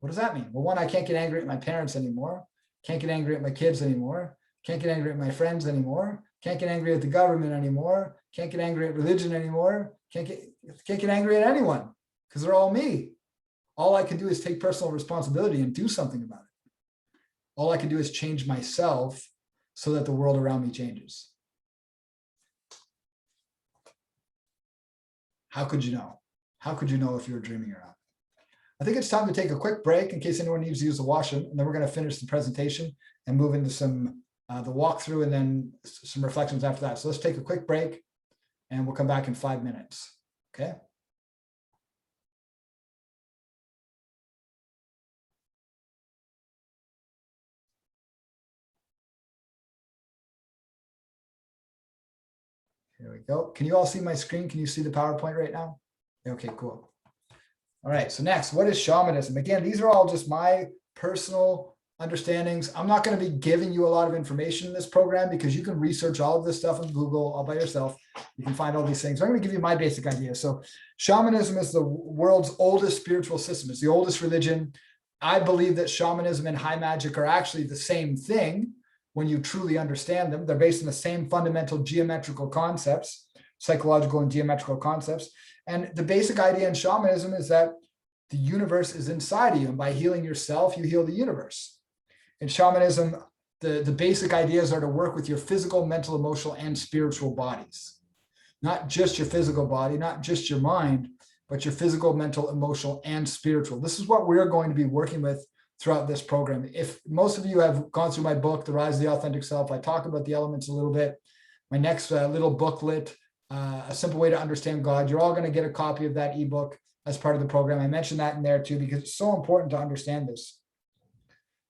What does that mean? Well, one, I can't get angry at my parents anymore. Can't get angry at my kids anymore. Can't get angry at my friends anymore. Can't get angry at the government anymore. Can't get angry at religion anymore. Can't get angry at anyone because they're all me. All I can do is take personal responsibility and do something about it. All I can do is change myself so that the world around me changes. How could you know? How could you know if you were dreaming or not? I think it's time to take a quick break in case anyone needs to use the washroom, and then we're going to finish the presentation and move into some the walkthrough and then some reflections after that. So let's take a quick break and we'll come back in 5 minutes. Okay. Here we go. Can you all see my screen? Can you see the PowerPoint right now? Okay, cool. All right, so next, what is shamanism? Again, these are all just my personal understandings. I'm not going to be giving you a lot of information in this program because you can research all of this stuff on Google all by yourself. You can find all these things. I'm going to give you my basic idea. So shamanism is the world's oldest spiritual system. It's the oldest religion. I believe that shamanism and high magic are actually the same thing when you truly understand them. They're based on the same fundamental geometrical concepts, psychological and geometrical concepts. And the basic idea in shamanism is that the universe is inside of you, and by healing yourself, you heal the universe. In shamanism, the basic ideas are to work with your physical, mental, emotional, and spiritual bodies. Not just your physical body, not just your mind, but your physical, mental, emotional, and spiritual. This is what we're going to be working with throughout this program. If most of you have gone through my book, The Rise of the Authentic Self, I talk about the elements a little bit. My next little booklet, A Simple Way to Understand God, you're all going to get a copy of that ebook as part of the program. I mentioned that in there too, because it's so important to understand this.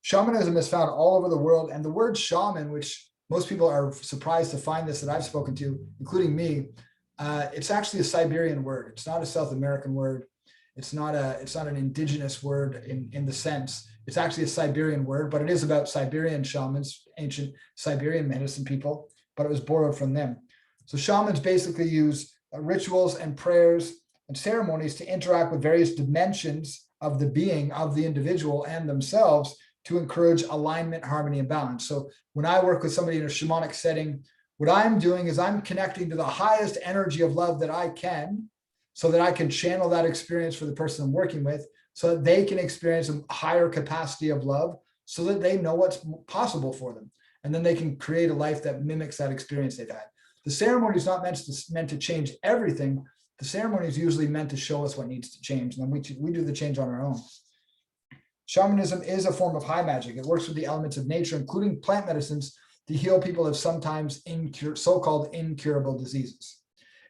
Shamanism is found all over the world, and the word shaman, which most people are surprised to find this that I've spoken to, including me, it's actually a Siberian word. It's not a South American word. It's not an indigenous word in the sense. It's actually a Siberian word, but it is about Siberian shamans, ancient Siberian medicine people, but it was borrowed from them. So shamans basically use rituals and prayers and ceremonies to interact with various dimensions of the being, of the individual and themselves, to encourage alignment, harmony, and balance. So when I work with somebody in a shamanic setting, what I'm doing is I'm connecting to the highest energy of love that I can, so that I can channel that experience for the person I'm working with, so that they can experience a higher capacity of love, so that they know what's possible for them. And then they can create a life that mimics that experience they've had. The ceremony is not meant to change everything. The ceremony is usually meant to show us what needs to change. And then we do the change on our own. Shamanism is a form of high magic. It works with the elements of nature, including plant medicines, to heal people of sometimes so-called incurable diseases.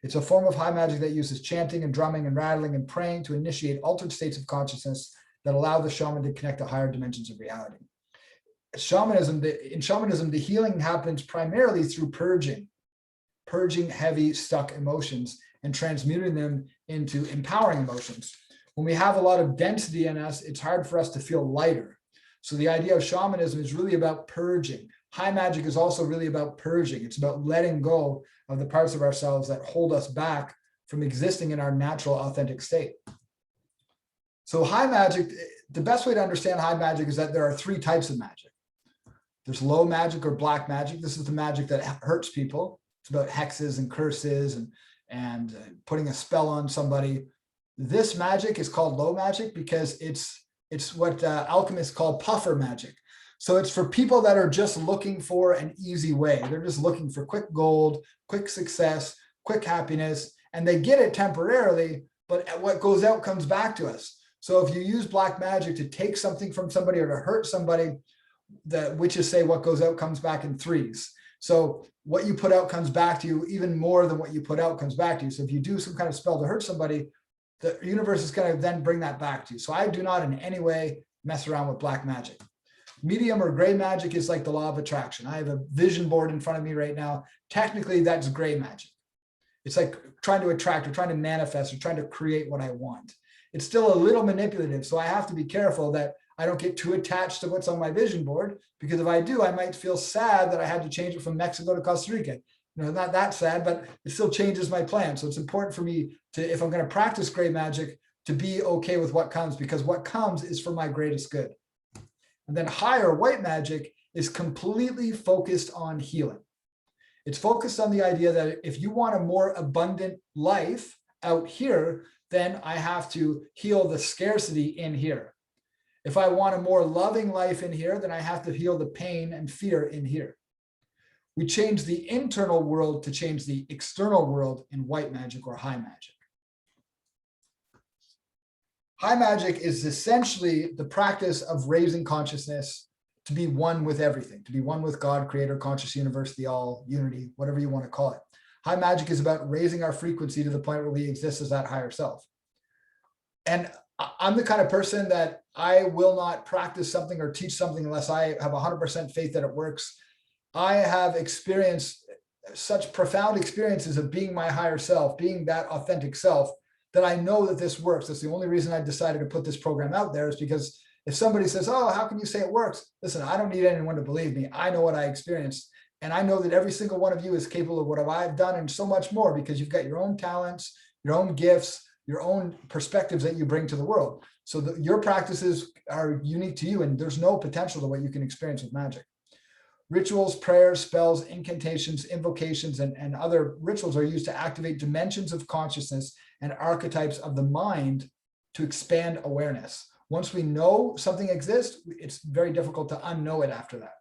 It's a form of high magic that uses chanting and drumming and rattling and praying to initiate altered states of consciousness that allow the shaman to connect to higher dimensions of reality. In shamanism, the healing happens primarily through purging heavy, stuck emotions and transmuting them into empowering emotions. When we have a lot of density in us, it's hard for us to feel lighter. So the idea of shamanism is really about purging. High magic is also really about purging. It's about letting go of the parts of ourselves that hold us back from existing in our natural, authentic state. So high magic, the best way to understand high magic is that there are three types of magic. There's low magic or black magic. This is the magic that hurts people. It's about hexes and curses and putting a spell on somebody. This magic is called low magic because it's what alchemists call puffer magic. So it's for people that are just looking for an easy way. They're just looking for quick gold, quick success, quick happiness, and they get it temporarily, but what goes out comes back to us. So if you use black magic to take something from somebody or to hurt somebody, the witches say what goes out comes back in threes. So what you put out comes back to you, even more than what you put out comes back to you. So if you do some kind of spell to hurt somebody, the universe is going to then bring that back to you. So I do not in any way mess around with black magic. Medium or gray magic is like the law of attraction. I have a vision board in front of me right now. Technically, that's gray magic. It's like trying to attract or trying to manifest or trying to create what I want. It's still a little manipulative. So I have to be careful that I don't get too attached to what's on my vision board, because if I do, I might feel sad that I had to change it from Mexico to Costa Rica. Not that sad, but it still changes my plan. So it's important for me to, if I'm going to practice gray magic, to be okay with what comes, because what comes is for my greatest good. And then higher white magic is completely focused on healing. It's focused on the idea that if you want a more abundant life out here, then I have to heal the scarcity in here. If I want a more loving life in here, then I have to heal the pain and fear in here. We change the internal world to change the external world in white magic or high magic. High magic is essentially the practice of raising consciousness to be one with everything, to be one with God, creator, conscious universe, the all, unity, whatever you want to call it. High magic is about raising our frequency to the point where we exist as that higher self. And I'm the kind of person that I will not practice something or teach something unless I have 100% faith that it works. I have experienced such profound experiences of being my higher self, being that authentic self, that I know that this works. That's the only reason I decided to put this program out there, is because if somebody says, oh, how can you say it works? Listen, I don't need anyone to believe me. I know what I experienced. And I know that every single one of you is capable of what I've done and so much more, because you've got your own talents, your own gifts, your own perspectives that you bring to the world. So your practices are unique to you, and there's no potential to what you can experience with magic. Rituals, prayers, spells, incantations, invocations, and other rituals are used to activate dimensions of consciousness and archetypes of the mind to expand awareness. Once we know something exists, it's very difficult to unknow it after that.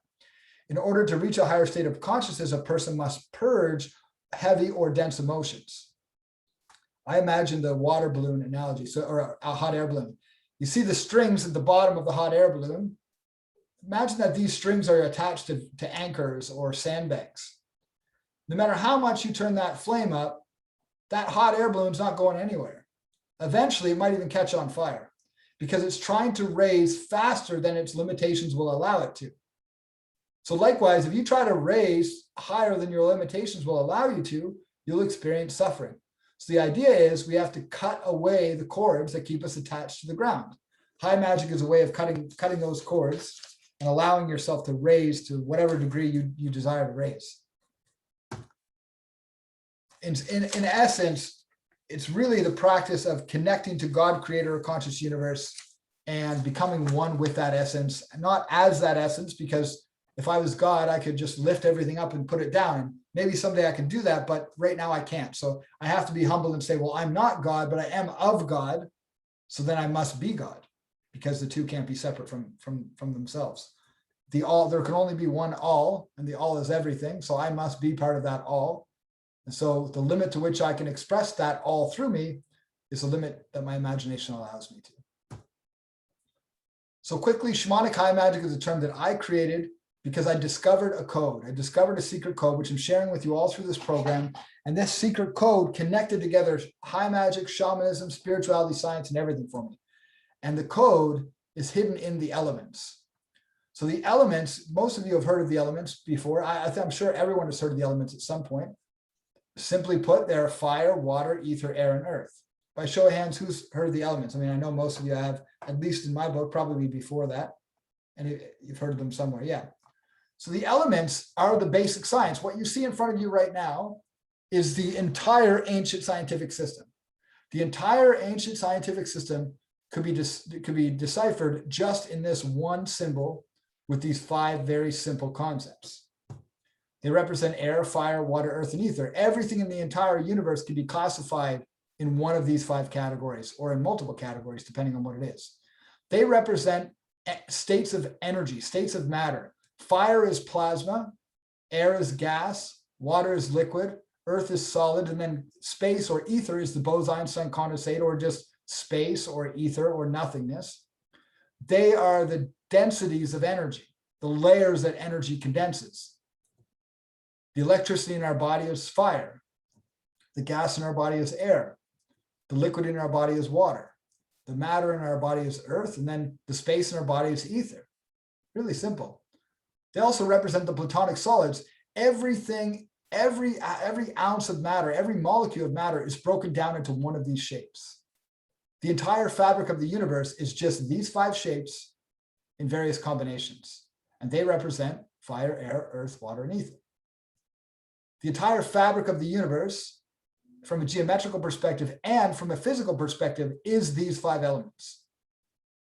In order to reach a higher state of consciousness, a person must purge heavy or dense emotions. I imagine the water balloon analogy, or a hot air balloon. You see the strings at the bottom of the hot air balloon. Imagine that these strings are attached to anchors or sandbags. No matter how much you turn that flame up, that hot air balloon's not going anywhere. Eventually, it might even catch on fire because it's trying to raise faster than its limitations will allow it to. So likewise, if you try to raise higher than your limitations will allow you to, you'll experience suffering. So the idea is we have to cut away the cords that keep us attached to the ground. High magic is a way of cutting those cords and allowing yourself to raise to whatever degree you desire to raise. In essence, it's really the practice of connecting to God, creator, or conscious universe, and becoming one with that essence, not as that essence, because if I was God, I could just lift everything up and put it down. And maybe someday I can do that, but right now I can't. So I have to be humble and say, well, I'm not God, but I am of God. So then I must be God, because the two can't be separate from themselves. There can only be one all, and the all is everything. So I must be part of that all. And so the limit to which I can express that all through me is a limit that my imagination allows me to. So quickly, shamanic high magic is a term that I created because I discovered a code. I discovered a secret code, which I'm sharing with you all through this program. And this secret code connected together high magic, shamanism, spirituality, science, and everything for me. And the code is hidden in the elements. So the elements, most of you have heard of the elements before. I'm sure everyone has heard of the elements at some point. Simply put, they are fire, water, ether, air, and earth. By show of hands, who's heard of the elements? I mean, I know most of you have, at least in my book, probably before that. And you've heard of them somewhere, yeah. So the elements are the basic science. What you see in front of you right now is the entire ancient scientific system. The entire ancient scientific system could be deciphered just in this one symbol with these 5 very simple concepts. They represent air, fire, water, earth, and ether. Everything in the entire universe can be classified in one of these 5 categories or in multiple categories, depending on what it is. They represent states of energy, states of matter. Fire is plasma, air is gas, water is liquid, earth is solid, and then space or ether is the Bose-Einstein condensate, or just space or ether or nothingness. They are the densities of energy, the layers that energy condenses. The electricity in our body is fire. The gas in our body is air. The liquid in our body is water. The matter in our body is earth, and then the space in our body is ether. Really simple. They also represent the platonic solids. Everything, every ounce of matter, every molecule of matter is broken down into one of these shapes. The entire fabric of the universe is just these 5 shapes in various combinations, and they represent fire, air, earth, water, and ether. The entire fabric of the universe, from a geometrical perspective and from a physical perspective, is these 5 elements.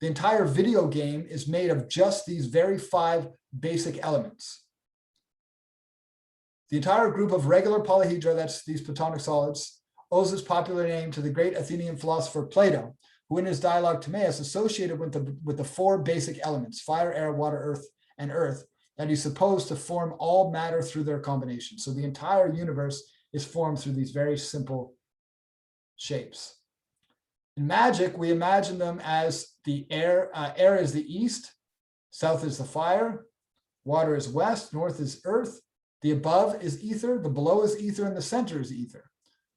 The entire video game is made of just these very 5 basic elements. The entire group of regular polyhedra, that's these platonic solids, owes its popular name to the great Athenian philosopher Plato, who in his dialogue Timaeus associated with the 4 basic elements, fire, air, water, earth, that he's supposed to form all matter through their combination. So the entire universe is formed through these very simple shapes. In magic, we imagine them as the air is the east, south is the fire, water is west, north is earth, the above is ether, the below is ether, and the center is ether.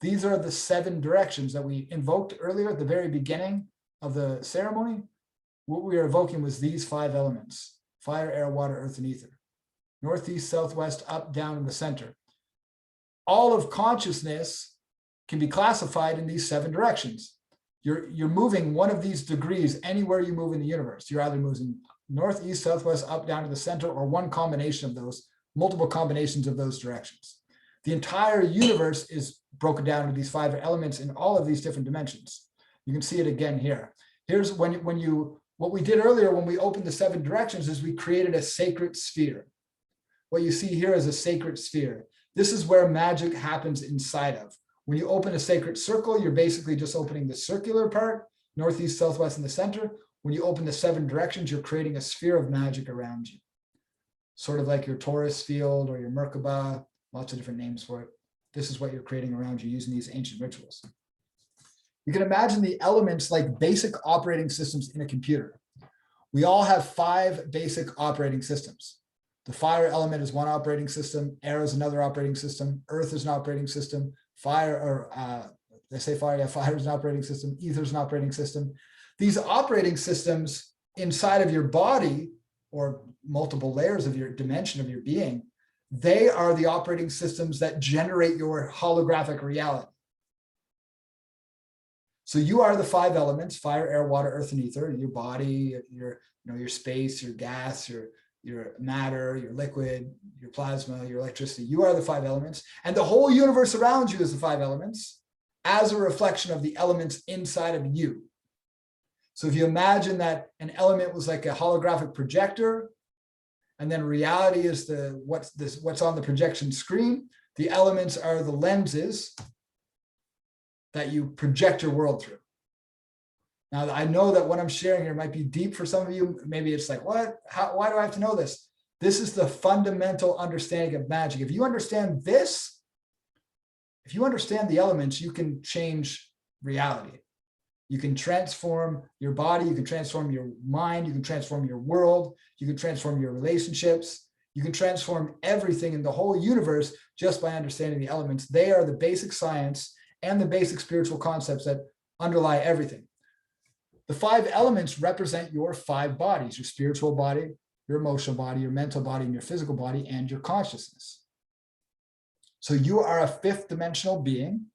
These are the 7 directions that we invoked earlier at the very beginning of the ceremony. What we are evoking was these 5 elements: fire, air, water, earth, and ether. Northeast, southwest, up, down, and the center. All of consciousness can be classified in these 7 directions. You're moving one of these degrees anywhere you move in the universe. You're either moving north, east, southwest, up, down to the center, or one combination of those, multiple combinations of those directions. The entire universe is broken down into these 5 elements in all of these different dimensions. You can see it again here. Here's what we did earlier when we opened the 7 directions is we created a sacred sphere. What you see here is a sacred sphere. This is where magic happens inside of. When you open a sacred circle, you're basically just opening the circular part, northeast, southwest, and the center. When you open the 7 directions, you're creating a sphere of magic around you. Sort of like your torus field or your Merkaba, lots of different names for it. This is what you're creating around you using these ancient rituals. You can imagine the elements like basic operating systems in a computer. We all have 5 basic operating systems. The fire element is one operating system, air is another operating system, earth is an operating system, fire, or they say fire, yeah, fire is an operating system, ether is an operating system. These operating systems inside of your body, or multiple layers of your dimension of your being, they are the operating systems that generate your holographic reality. So you are the 5 elements: fire, air, water, earth, and ether. Your body, your space, your gas, your matter, your liquid, your plasma, your electricity. You are the 5 elements, and the whole universe around you is the 5 elements as a reflection of the elements inside of you. So if you imagine that an element was like a holographic projector, and then reality is what's on the projection screen, the elements are the lenses that you project your world through. Now, I know that what I'm sharing here might be deep for some of you. Maybe it's like, what? Why do I have to know this? This is the fundamental understanding of magic. If you understand this, if you understand the elements, you can change reality. You can transform your body, you can transform your mind, you can transform your world, you can transform your relationships, you can transform everything in the whole universe just by understanding the elements. They are the basic science and the basic spiritual concepts that underlie everything. The 5 elements represent your 5 bodies: your spiritual body, your emotional body, your mental body, and your physical body, and your consciousness. So you are a 5th dimensional being,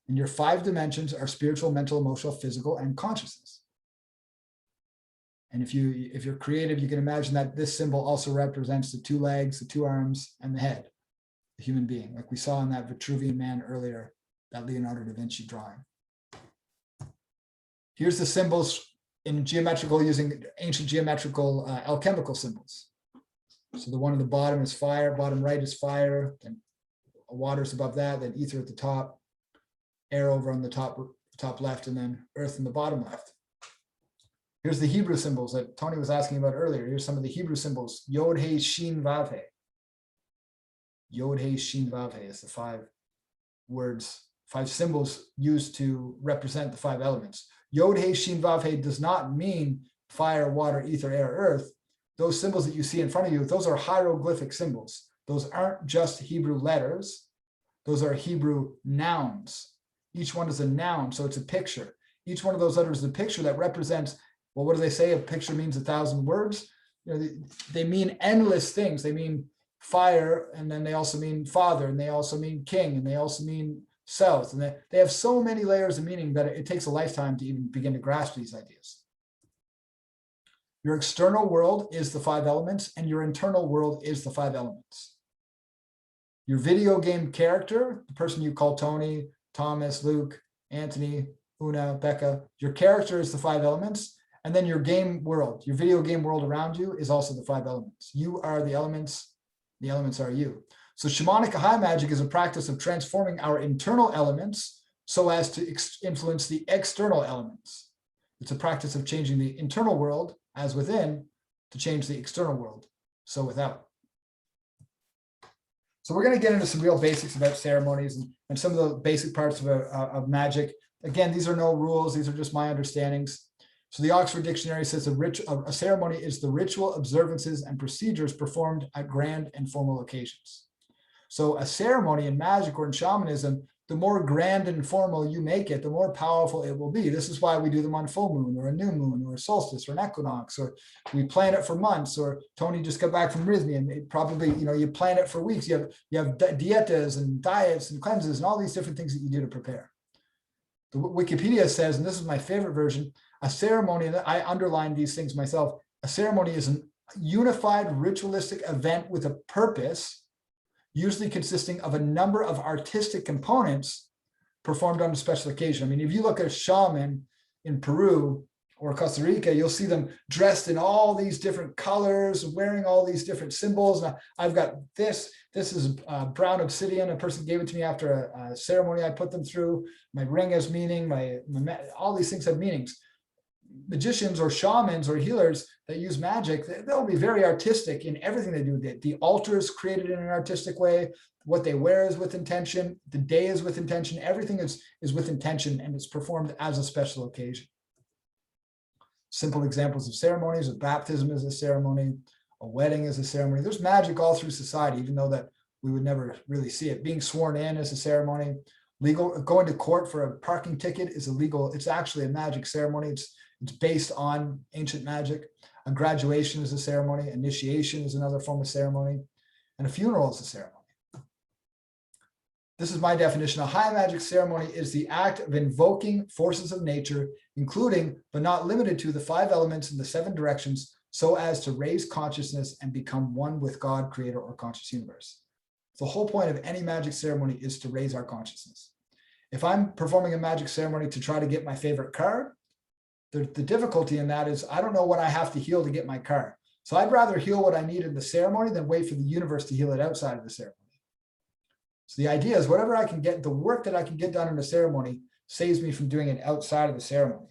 and your 5 dimensions are spiritual, mental, emotional, physical, and consciousness. And if you're creative, you can imagine that this symbol also represents the 2 legs, the 2 arms, and the head, the human being, like we saw in that Vitruvian Man earlier, that Leonardo da Vinci drawing. Here's the symbols in geometrical, using ancient geometrical alchemical symbols. So the one at the bottom is fire, bottom right is fire, then water's above that, then ether at the top, air over on the top left, and then earth in the bottom left. Here's the Hebrew symbols that Tony was asking about earlier. Here's some of the Hebrew symbols: Yod, He, Shin, Vav, He. Yod, He, Shin, Vav, He is the 5 words, 5 symbols used to represent the 5 elements. Yod, He, Shin, Vav, He does not mean fire, water, ether, air, earth. Those symbols that you see in front of you, those are hieroglyphic symbols. Those aren't just Hebrew letters. Those are Hebrew nouns. Each one is a noun, so it's a picture. Each one of those letters is a picture that represents, well, what do they say? A picture means 1,000 words. They mean endless things. They mean fire, and then they also mean father, and they also mean king, and they also mean south. And they have so many layers of meaning that it takes a lifetime to even begin to grasp these ideas. Your external world is the 5 elements, and your internal world is the 5 elements. Your video game character, the person you call Tony, Thomas, Luke, Anthony, Una, Becca, your character is the 5 elements. And then your game world, your video game world around you is also the 5 elements. You are the elements are you. So shamanic high magic is a practice of transforming our internal elements so as to influence the external elements. It's a practice of changing the internal world as within to change the external world, so without. So we're going to get into some real basics about ceremonies and some of the basic parts of magic. Again, these are no rules. These are just my understandings. So the Oxford Dictionary says a ceremony is the ritual observances and procedures performed at grand and formal occasions. So a ceremony in magic or in shamanism, the more grand and formal you make it, the more powerful it will be. This is why we do them on full moon or a new moon or a solstice or an equinox, or we plan it for months, or Tony just got back from Rhythmia and it probably, you plan it for weeks. You have dietas and diets and cleanses and all these different things that you do to prepare. The Wikipedia says, and this is my favorite version, a ceremony, and I underlined these things myself, a ceremony is a unified ritualistic event with a purpose, usually consisting of a number of artistic components performed on a special occasion. I mean, if you look at a shaman in Peru or Costa Rica, you'll see them dressed in all these different colors, wearing all these different symbols. Now, I've got this is brown obsidian. A person gave it to me after a ceremony I put them through. My ring has meaning, all these things have meanings. magicians or shamans or healers that use magic, they'll be very artistic in everything they do. The altar is created in an artistic way. What they wear is with intention. The day is with intention. Everything is with intention, and it's performed as a special occasion. Simple examples of ceremonies: a baptism is a ceremony, a wedding is a ceremony. There's magic all through society, even though that we would never really see it. Being sworn in is a ceremony. Going to court for a parking ticket is illegal. It's actually a magic ceremony. It's based on ancient magic. A graduation is a ceremony. Initiation is another form of ceremony. And a funeral is a ceremony. This is my definition. A high magic ceremony is the act of invoking forces of nature, including but not limited to the 5 elements in the 7 directions, so as to raise consciousness and become one with God, creator, or conscious universe. The whole point of any magic ceremony is to raise our consciousness. If I'm performing a magic ceremony to try to get my favorite card, the difficulty in that is I don't know what I have to heal to get my card. So I'd rather heal what I need in the ceremony than wait for the universe to heal it outside of the ceremony. So the idea is whatever I can get, the work that I can get done in the ceremony saves me from doing it outside of the ceremony.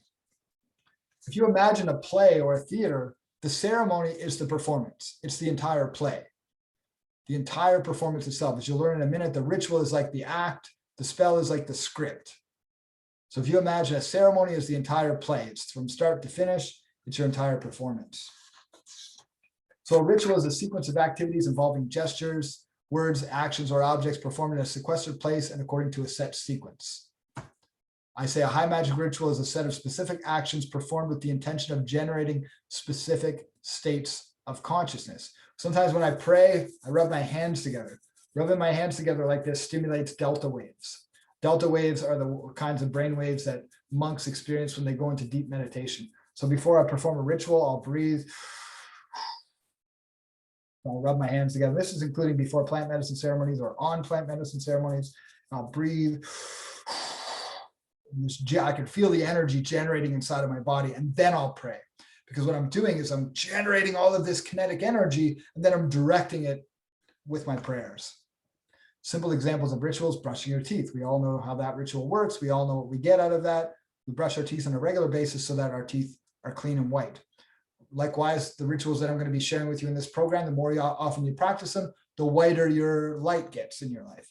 If you imagine a play or a theater, the ceremony is the performance. It's the entire play. The entire performance itself. As you'll learn in a minute, the ritual is like the act, the spell is like the script. So if you imagine a ceremony is the entire play, it's from start to finish, it's your entire performance. So a ritual is a sequence of activities involving gestures, words, actions, or objects performed in a sequestered place and according to a set sequence. I say a high magic ritual is a set of specific actions performed with the intention of generating specific states of consciousness. Sometimes when I pray, I rub my hands together. Rubbing my hands together like this stimulates delta waves. Delta waves are the kinds of brain waves that monks experience when they go into deep meditation. So before I perform a ritual, I'll breathe. I'll rub my hands together. This is including before plant medicine ceremonies or on plant medicine ceremonies. I'll breathe. I can feel the energy generating inside of my body, and then I'll pray. Because what I'm doing is I'm generating all of this kinetic energy, and then I'm directing it with my prayers. Simple examples of rituals: brushing your teeth. We all know how that ritual works. We all know what we get out of that. We brush our teeth on a regular basis so that our teeth are clean and white. Likewise, the rituals that I'm going to be sharing with you in this program, the more often you practice them, the whiter your light gets in your life.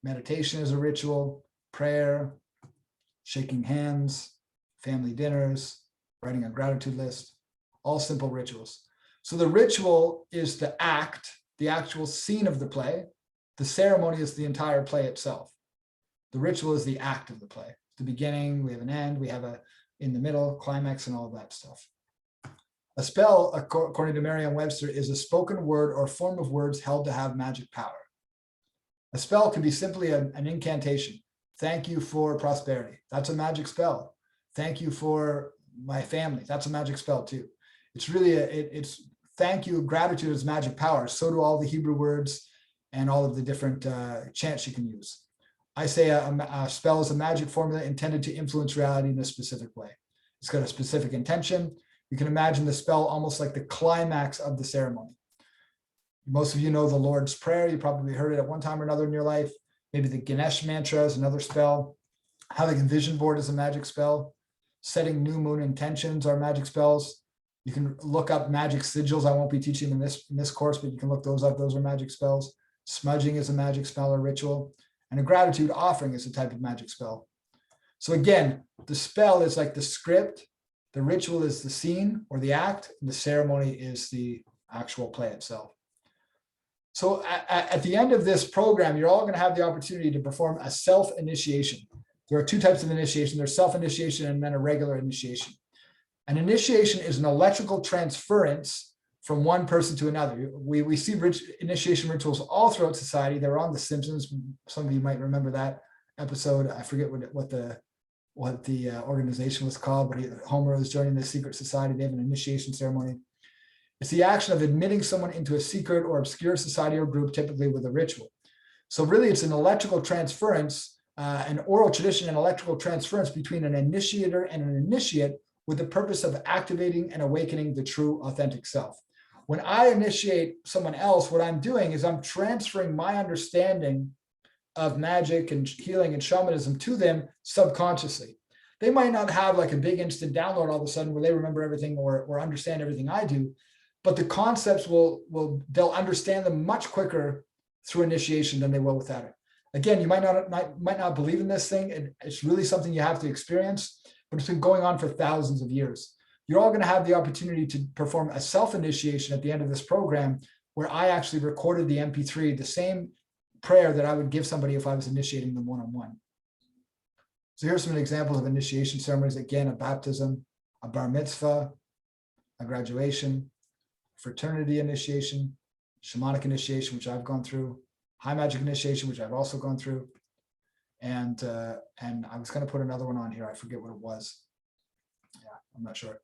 Meditation is a ritual, prayer, shaking hands, family dinners, writing a gratitude list, all simple rituals. So the ritual is the act, the actual scene of the play. The ceremony is the entire play itself. The ritual is the act of the play. The beginning, we have an end, we have a in the middle, climax, and all of that stuff. A spell, according to Merriam-Webster, is a spoken word or form of words held to have magic power. A spell can be simply an incantation. Thank you for prosperity. That's a magic spell. Thank you for my family. That's a magic spell too. It's really, it's thank you, gratitude is magic power. So do all the Hebrew words and all of the different chants you can use. I say a spell is a magic formula intended to influence reality in a specific way. It's got a specific intention. You can imagine the spell almost like the climax of the ceremony. Most of you know the Lord's Prayer. You probably heard it at one time or another in your life. Maybe the Ganesh mantra is another spell. Having a vision board is a magic spell. Setting new moon intentions are magic spells. You can look up magic sigils. I won't be teaching in this course, but you can look those up. Those are magic spells. Smudging is a magic spell or ritual. And a gratitude offering is a type of magic spell. So again, the spell is like the script. The ritual is the scene or the act, and the ceremony is the actual play itself. So at the end of this program, you're all going to have the opportunity to perform a self-initiation. There are 2 types of initiation. There's self-initiation and then a regular initiation. An initiation is an electrical transference from one person to another. We see initiation rituals all throughout society. They're on The Simpsons. Some of you might remember that episode. I forget what the organization was called, but Homer was joining the secret society. They have an initiation ceremony. It's the action of admitting someone into a secret or obscure society or group, typically with a ritual. So really, it's an electrical transference, an oral tradition and electrical transference between an initiator and an initiate with the purpose of activating and awakening the true authentic self. When I initiate someone else, what I'm doing is I'm transferring my understanding of magic and healing and shamanism to them subconsciously. They might not have like a big instant download all of a sudden where they remember everything or understand everything I do, but the concepts they'll understand them much quicker through initiation than they will without it. Again, you might not believe in this thing, and it's really something you have to experience, but it's been going on for thousands of years. You're all going to have the opportunity to perform a self-initiation at the end of this program, where I actually recorded the MP3, the same prayer that I would give somebody if I was initiating them one-on-one. So here's some examples of initiation ceremonies. Again, a baptism, a bar mitzvah, a graduation, fraternity initiation, shamanic initiation, which I've gone through, high magic initiation, which I've also gone through. And I was going to put another one on here. I forget what it was. Yeah, I'm not sure.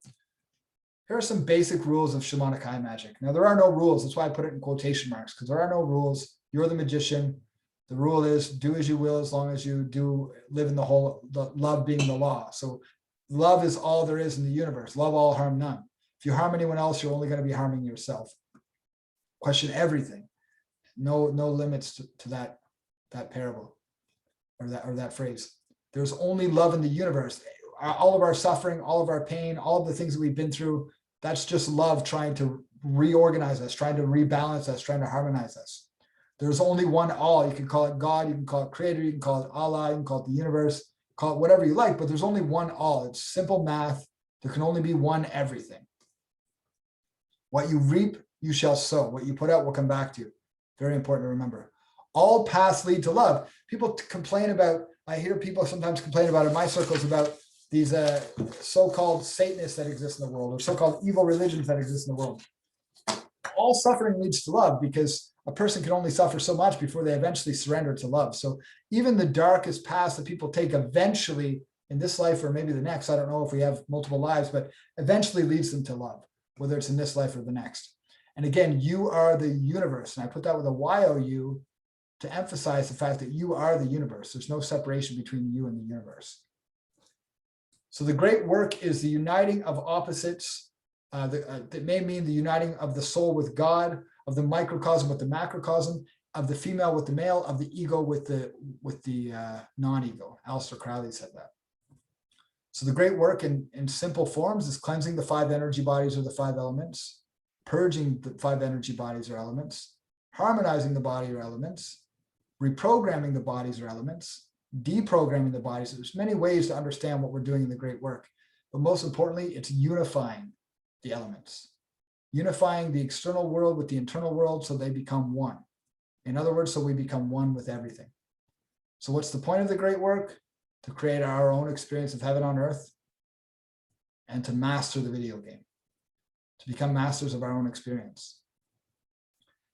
Here are some basic rules of shamanic high magic. Now, there are no rules. That's why I put it in quotation marks, because there are no rules. You're the magician. The rule is do as you will, as long as you do live in the love being the law. So love is all there is in the universe. Love all, harm none. If you harm anyone else, you're only going to be harming yourself. Question everything. No limits to that parable or that phrase. There's only love in the universe. All of our suffering, all of our pain, all of the things that we've been through, that's just love trying to reorganize us, trying to rebalance us, trying to harmonize us. There's only one all. You can call it God, you can call it creator, you can call it Allah, you can call it the universe, call it whatever you like, but there's only one all. It's simple math. There can only be one everything. What you reap, you shall sow. What you put out will come back to you. Very important to remember. All paths lead to love. People complain about, I hear people sometimes complain about in my circles about these so-called Satanists that exist in the world, or so-called evil religions that exist in the world. All suffering leads to love, because a person can only suffer so much before they eventually surrender to love. So even the darkest paths that people take eventually in this life or maybe the next, I don't know if we have multiple lives, but eventually leads them to love, whether it's in this life or the next. And again, you are the universe. And I put that with a Y-O-U to emphasize the fact that you are the universe. There's no separation between you and the universe. So the great work is the uniting of opposites. That may mean the uniting of the soul with God, of the microcosm with the macrocosm, of the female with the male, of the ego with the non-ego. Aleister Crowley said that. So the great work in simple forms is cleansing the 5 energy bodies or the 5 elements, purging the 5 energy bodies or elements, harmonizing the body or elements, reprogramming the bodies or elements, deprogramming the bodies. There's many ways to understand what we're doing in the great work, but most importantly, it's unifying the elements, unifying the external world with the internal world so they become one. In other words, so we become one with everything. So what's the point of the great work? To create our own experience of heaven on earth and to master the video game, to become masters of our own experience.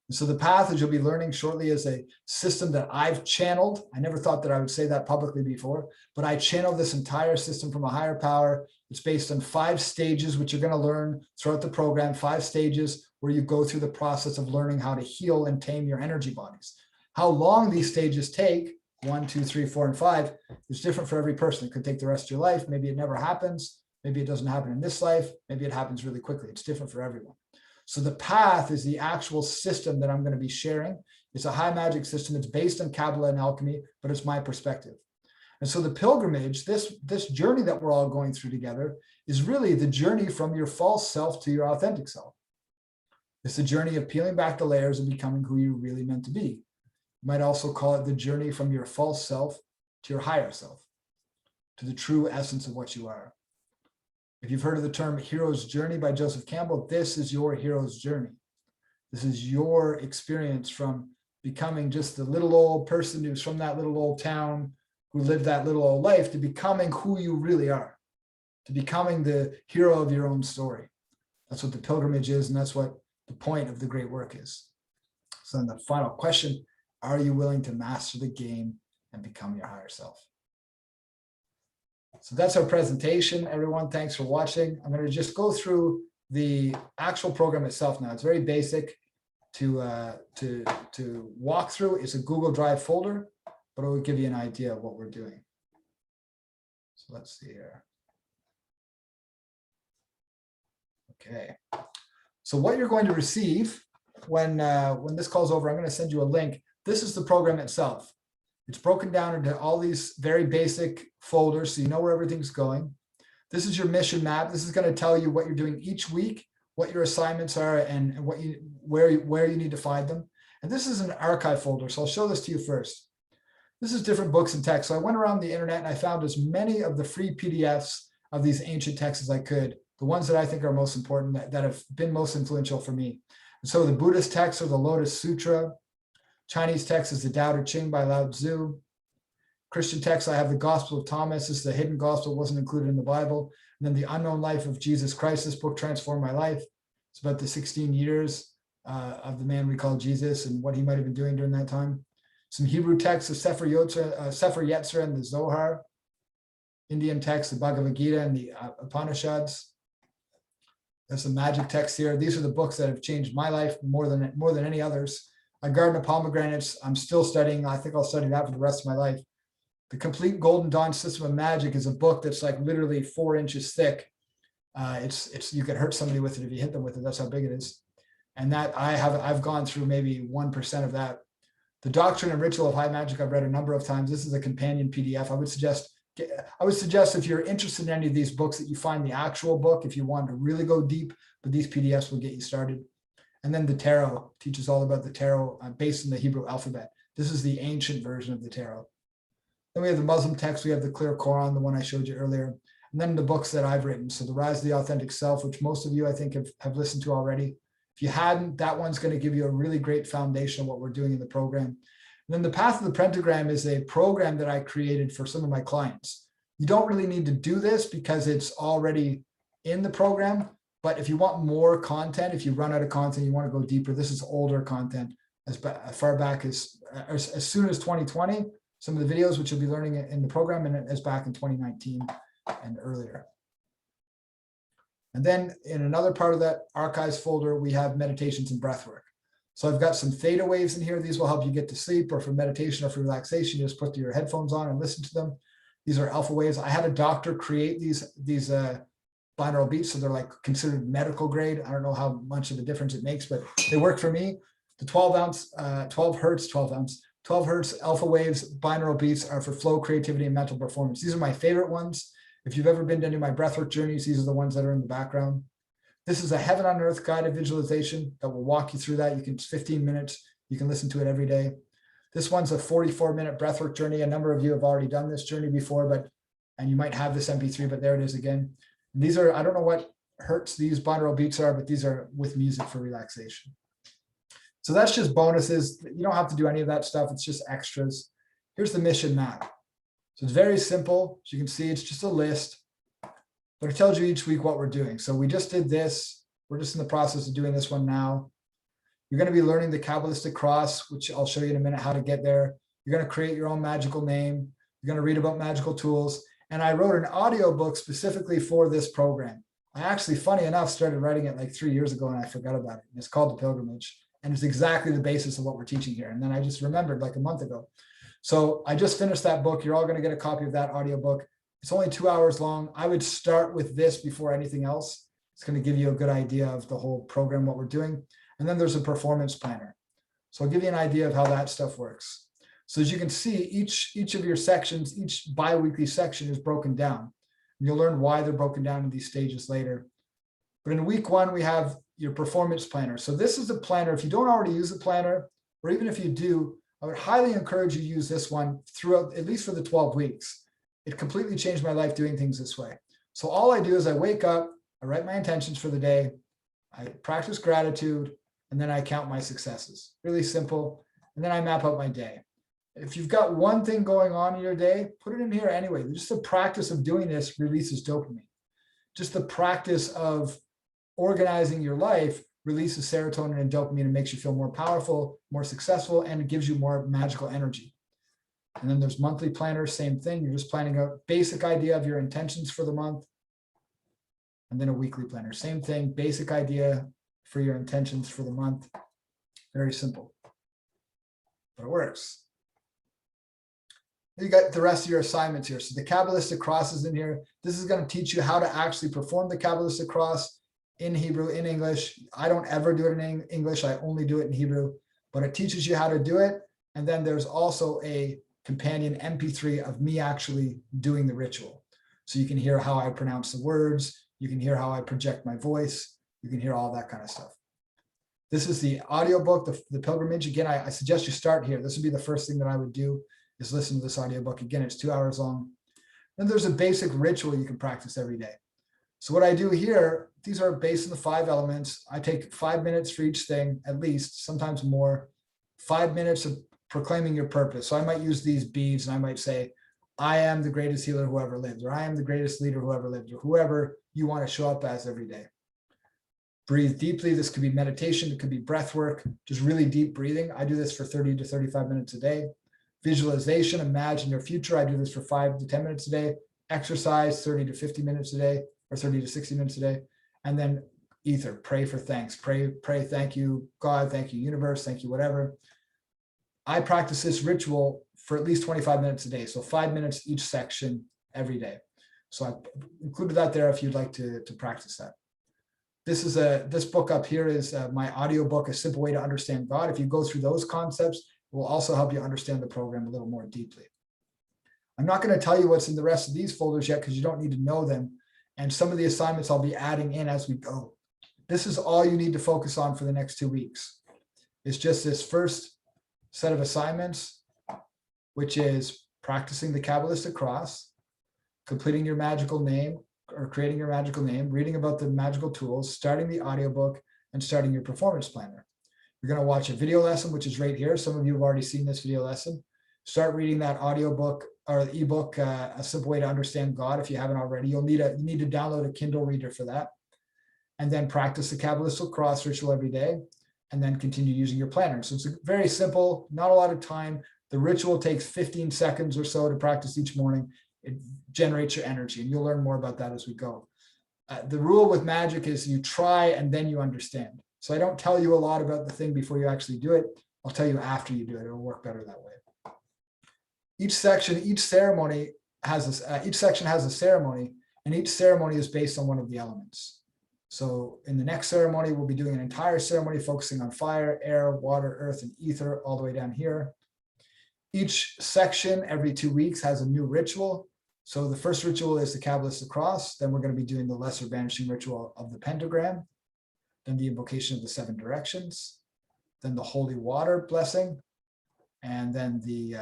And so the path, as you'll be learning shortly, is a system that I've channeled. I never thought that I would say that publicly before, but I channeled this entire system from a higher power. It's based on 5 stages, which you're going to learn throughout the program, 5 stages where you go through the process of learning how to heal and tame your energy bodies. How long these stages take, 1, 2, 3, 4, and 5, is different for every person. It could take the rest of your life. Maybe it never happens. Maybe it doesn't happen in this life. Maybe it happens really quickly. It's different for everyone. So the path is the actual system that I'm going to be sharing. It's a high magic system. It's based on Kabbalah and alchemy, but it's my perspective. And so the pilgrimage, this journey that we're all going through together, is really the journey from your false self to your authentic self. It's the journey of peeling back the layers and becoming who you're really meant to be. You might also call it the journey from your false self to your higher self, to the true essence of what you are. If you've heard of the term hero's journey by Joseph Campbell, this is your hero's journey. This is your experience from becoming just the little old person who's from that little old town, who lived that little old life, to becoming who you really are, to becoming the hero of your own story. That's what the pilgrimage is, and that's what the point of the great work is. So then the final question, are you willing to master the game and become your higher self? So that's our presentation, everyone. Thanks for watching. I'm going to just go through the actual program itself now. It's very basic to walk through. It's a Google Drive folder, but it will give you an idea of what we're doing. So let's see here. Okay. So what you're going to receive when this call's over, I'm going to send you a link. This is the program itself. It's broken down into all these very basic folders so you know where everything's going. This is your mission map. This is going to tell you what you're doing each week, what your assignments are, and where you need to find them. And this is an archive folder. So I'll show this to you first. This is different books and texts. So I went around the internet and I found as many of the free PDFs of these ancient texts as I could, the ones that I think are most important, that have been most influential for me. And so the Buddhist texts are the Lotus Sutra. Chinese text is the Tao Te Ching by Lao Tzu. Christian text, I have the Gospel of Thomas. This is the hidden gospel, wasn't included in the Bible. And then the Unknown Life of Jesus Christ. This book transformed my life. It's about the 16 years of the man we call Jesus and what he might have been doing during that time. Some Hebrew texts, the Sefer Yetzirah and the Zohar. Indian texts, the Bhagavad Gita and the Upanishads. There's some magic texts here. These are the books that have changed my life more than any others. A Garden of Pomegranates, I'm still studying. I think I'll study that for the rest of my life. The Complete Golden Dawn System of Magic is a book that's like literally 4 inches thick. You could hurt somebody with it if you hit them with it. That's how big it is. And that I've gone through maybe 1% of that. The Doctrine and Ritual of High Magic, I've read a number of times. This is a companion PDF. I would suggest if you're interested in any of these books that you find the actual book if you want to really go deep, but these PDFs will get you started. And then the Tarot teaches all about the Tarot based on the Hebrew alphabet. This is the ancient version of the Tarot. Then we have the Muslim text. We have the Clear Quran, the one I showed you earlier. And then the books that I've written. So the Rise of the Authentic Self, which most of you, I think, have listened to already. If you hadn't, that one's going to give you a really great foundation of what we're doing in the program. And then the Path of the Pentagram is a program that I created for some of my clients. You don't really need to do this because it's already in the program. But if you want more content, if you run out of content, you want to go deeper, this is older content as far back as soon as 2020. Some of the videos which you'll be learning in the program and as back in 2019 and earlier. And then in another part of that archives folder, we have meditations and breathwork. So I've got some theta waves in here. These will help you get to sleep, or for meditation or for relaxation, you just put your headphones on and listen to them. These are alpha waves. I had a doctor create these binaural beats, so they're like considered medical grade. I don't know how much of a difference it makes, but they work for me. The 12 hertz alpha waves binaural beats are for flow, creativity, and mental performance. These are my favorite ones. If you've ever been to any of my breathwork journeys, these are the ones that are in the background. This is a heaven on earth guided visualization that will walk you through that. It's 15 minutes. You can listen to it every day. This one's a 44-minute breathwork journey. A number of you have already done this journey before, and you might have this MP3, but there it is again. And these are, I don't know what hertz these binaural beats are, but these are with music for relaxation. So that's just bonuses. You don't have to do any of that stuff. It's just extras. Here's the mission map. So it's very simple. As you can see, it's just a list, but it tells you each week what we're doing. So we just did this. We're just in the process of doing this one now. You're going to be learning the Kabbalistic cross, which I'll show you in a minute how to get there. You're going to create your own magical name. You're going to read about magical tools. And I wrote an audio book specifically for this program. I actually, funny enough, started writing it like 3 years ago and I forgot about it. And it's called The Pilgrimage. And it's exactly the basis of what we're teaching here. And then I just remembered like a month ago. So I just finished that book. You're all going to get a copy of that audio book. It's only 2 hours long. I would start with this before anything else. It's going to give you a good idea of the whole program, what we're doing. And then there's a performance planner. So I'll give you an idea of how that stuff works. So as you can see, each of your sections, each bi-weekly section is broken down. And you'll learn why they're broken down in these stages later. But in week 1, we have your performance planner. So this is a planner. If you don't already use a planner, or even if you do, I would highly encourage you to use this one throughout, at least for the 12 weeks. It completely changed my life doing things this way. So all I do is I wake up, I write my intentions for the day, I practice gratitude, and then I count my successes. Really simple. And then I map out my day. If you've got one thing going on in your day, put it in here anyway. Just the practice of doing this releases dopamine. Just the practice of organizing your life releases serotonin and dopamine and makes you feel more powerful, more successful, and it gives you more magical energy. And then there's monthly planners, same thing. You're just planning a basic idea of your intentions for the month. And then a weekly planner, same thing, basic idea for your intentions for the month. Very simple, but it works. You got the rest of your assignments here. So the Kabbalistic cross is in here. This is going to teach you how to actually perform the Kabbalistic cross in Hebrew, in English. I don't ever do it in English. I only do it in Hebrew, but it teaches you how to do it. And then there's also a companion MP3 of me actually doing the ritual. So you can hear how I pronounce the words, you can hear how I project my voice, you can hear all that kind of stuff. This is the audiobook, the pilgrimage. Again, I suggest you start here. This would be the first thing that I would do, is listen to this audiobook. Again, it's 2 hours long. Then there's a basic ritual you can practice every day. So what I do here, these are based on the 5 elements. I take 5 minutes for each thing, at least, sometimes more. 5 minutes of proclaiming your purpose. So I might use these beads and I might say, I am the greatest healer who ever lived, or I am the greatest leader who ever lived, or whoever you want to show up as every day. Breathe deeply. This could be meditation. It could be breath work, just really deep breathing. I do this for 30 to 35 minutes a day. Visualization, imagine your future. I do this for 5 to 10 minutes a day. Exercise, 30 to 50 minutes a day, or 30 to 60 minutes a day. And then ether, pray for thanks. Pray, thank you, God, thank you, universe, thank you, whatever. I practice this ritual for at least 25 minutes a day. So 5 minutes each section every day. So I included that there if you'd like to practice that. This book up here is my audiobook, A Simple Way to Understand God. If you go through those concepts, it will also help you understand the program a little more deeply. I'm not going to tell you what's in the rest of these folders yet because you don't need to know them. And some of the assignments I'll be adding in as we go. This is all you need to focus on for the next 2 weeks. It's just this first set of assignments, which is practicing the Kabbalistic cross, completing your magical name, or creating your magical name, reading about the magical tools, starting the audiobook, and starting your performance planner. You're going to watch a video lesson, which is right here. Some of you have already seen this video lesson. Start reading that audiobook or the ebook, A Simple Way to Understand God. If you haven't already, you need to download a Kindle reader for that. And then practice the Kabbalistic cross ritual every day, and then continue using your planner. So it's very simple, not a lot of time. The ritual takes 15 seconds or so to practice each morning. It generates your energy, and you'll learn more about that as we go. The rule with magic is you try and then you understand. So I don't tell you a lot about the thing before you actually do it. I'll tell you after you do it. It'll work better that way. Each section has a ceremony, and each ceremony is based on one of the elements. So in the next ceremony, we'll be doing an entire ceremony focusing on fire, air, water, earth, and ether, all the way down here. Each section every 2 weeks has a new ritual. So the first ritual is the Kabbalistic cross. Then we're going to be doing the lesser banishing ritual of the pentagram. Then the invocation of the 7 directions. Then the holy water blessing. And then the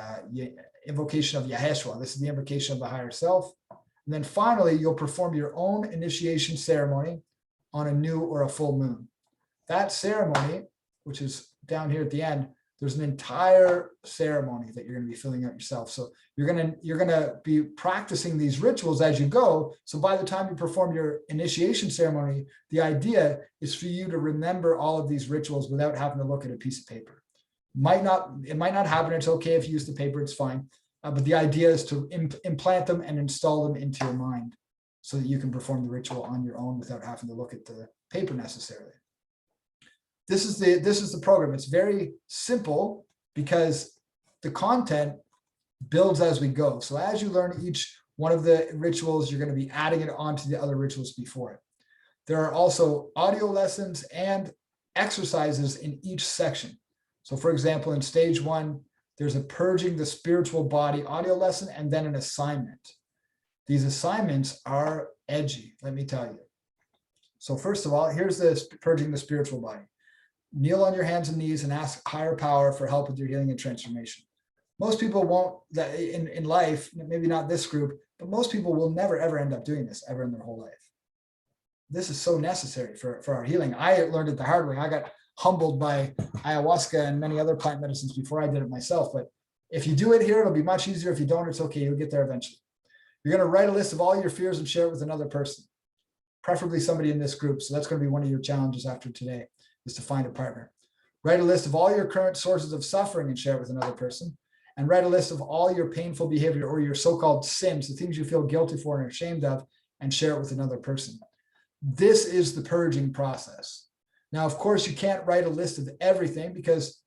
invocation of Yaheshua. This is the invocation of the higher self. And then finally, you'll perform your own initiation ceremony on a new or a full moon. That ceremony, which is down here at the end, there's an entire ceremony that you're going to be filling out yourself. So you're going to be practicing these rituals as you go. So by the time you perform your initiation ceremony, the idea is for you to remember all of these rituals without having to look at a piece of paper. It might not happen. It's okay if you use the paper, it's fine. But the idea is to implant them and install them into your mind so that you can perform the ritual on your own without having to look at the paper necessarily. This is the program. It's very simple because the content builds as we go. So as you learn each one of the rituals, you're going to be adding it onto the other rituals before it. There are also audio lessons and exercises in each section. So for example, in stage 1, there's a purging the spiritual body audio lesson and then an assignment. These assignments are edgy, let me tell you. So first of all, here's this purging the spiritual body. Kneel on your hands and knees and ask higher power for help with your healing and transformation. Most people won't, that in life, maybe not this group, but most people will never, ever end up doing this ever in their whole life. This is so necessary for our healing. I learned it the hard way. I got humbled by ayahuasca and many other plant medicines before I did it myself. But if you do it here, it'll be much easier. If you don't, it's okay. You'll get there eventually. You're going to write a list of all your fears and share it with another person, preferably somebody in this group. So that's going to be one of your challenges after today, is to find a partner. Write a list of all your current sources of suffering and share it with another person. And write a list of all your painful behavior or your so-called sins, the things you feel guilty for and ashamed of, and share it with another person. This is the purging process. Now, of course, you can't write a list of everything because,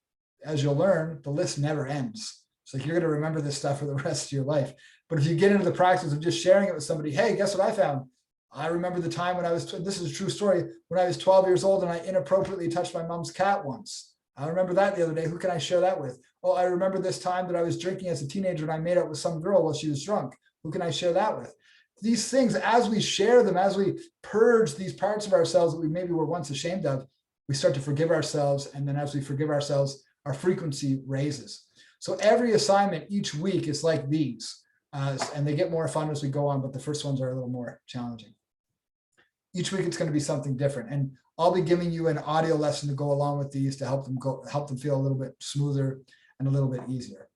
as you'll learn, the list never ends. So you're going to remember this stuff for the rest of your life. But if you get into the practice of just sharing it with somebody, hey, guess what I found? I remember the time when this is a true story, when I was 12 years old and I inappropriately touched my mom's cat once. I remember that the other day. Who can I share that with? Oh, I remember this time that I was drinking as a teenager and I made out with some girl while she was drunk. Who can I share that with? These things, as we share them, as we purge these parts of ourselves that we maybe were once ashamed of, we start to forgive ourselves. And then as we forgive ourselves, our frequency raises. So every assignment each week is like these, and they get more fun as we go on, but the first ones are a little more challenging. Each week it's going to be something different. And I'll be giving you an audio lesson to go along with these to help them feel a little bit smoother and a little bit easier.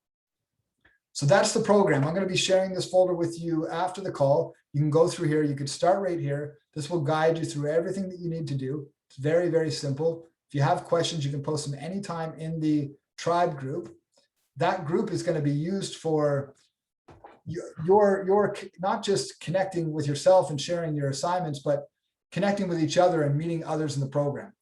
So that's the program. I'm going to be sharing this folder with you after the call. You can go through here. You could start right here. This will guide you through everything that you need to do. It's very, very simple. If you have questions, you can post them anytime in the tribe group. That group is going to be used for your not just connecting with yourself and sharing your assignments, but connecting with each other and meeting others in the program.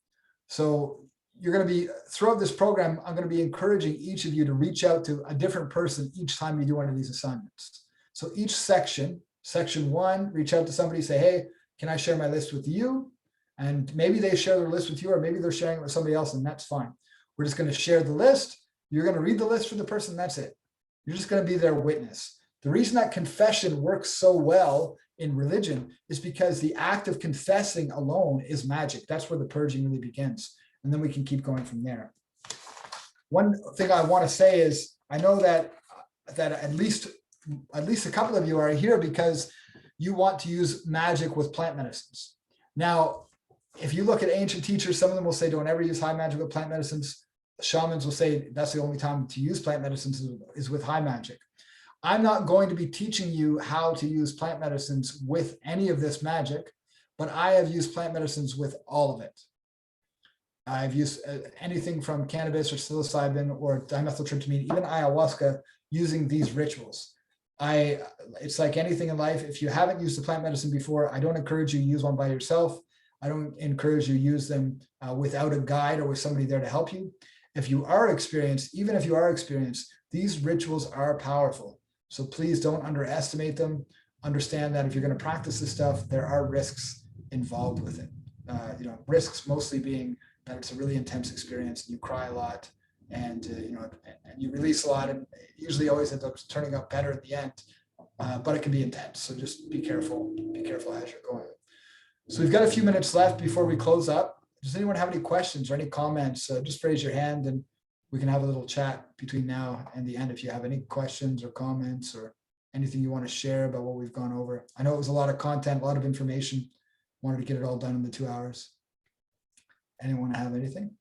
So you're going to be, throughout this program, I'm going to be encouraging each of you to reach out to a different person each time you do one of these assignments. So each section 1, reach out to somebody, say, hey, can I share my list with you? And maybe they share their list with you, or maybe they're sharing it with somebody else, and that's fine. We're just going to share the list. You're going to read the list for the person. That's it. You're just going to be their witness. The reason that confession works so well in religion is because the act of confessing alone is magic. That's where the purging really begins. And then we can keep going from there. One thing I want to say is, I know that at least a couple of you are here because you want to use magic with plant medicines. Now, if you look at ancient teachers, some of them will say, don't ever use high magic with plant medicines. Shamans will say that's the only time to use plant medicines is with high magic. I'm not going to be teaching you how to use plant medicines with any of this magic, but I have used plant medicines with all of it. I've used anything from cannabis or psilocybin or dimethyltryptamine, even ayahuasca, using these rituals. It's like anything in life. If you haven't used a plant medicine before, I don't encourage you to use one by yourself. I don't encourage you to use them without a guide or with somebody there to help you. If you are experienced, even if you are experienced, these rituals are powerful. So please don't underestimate them. Understand that if you're going to practice this stuff, there are risks involved with it. Risks mostly being that it's a really intense experience and you cry a lot and and you release a lot, and usually always ends up turning out better at the end, but it can be intense. So just be careful as you're going. So we've got a few minutes left before we close up. Does anyone have any questions or any comments? Just raise your hand and we can have a little chat between now and the end if you have any questions or comments or anything you want to share about what we've gone over. I know it was a lot of content, a lot of information. Wanted to get it all done in the 2 hours. Anyone have anything?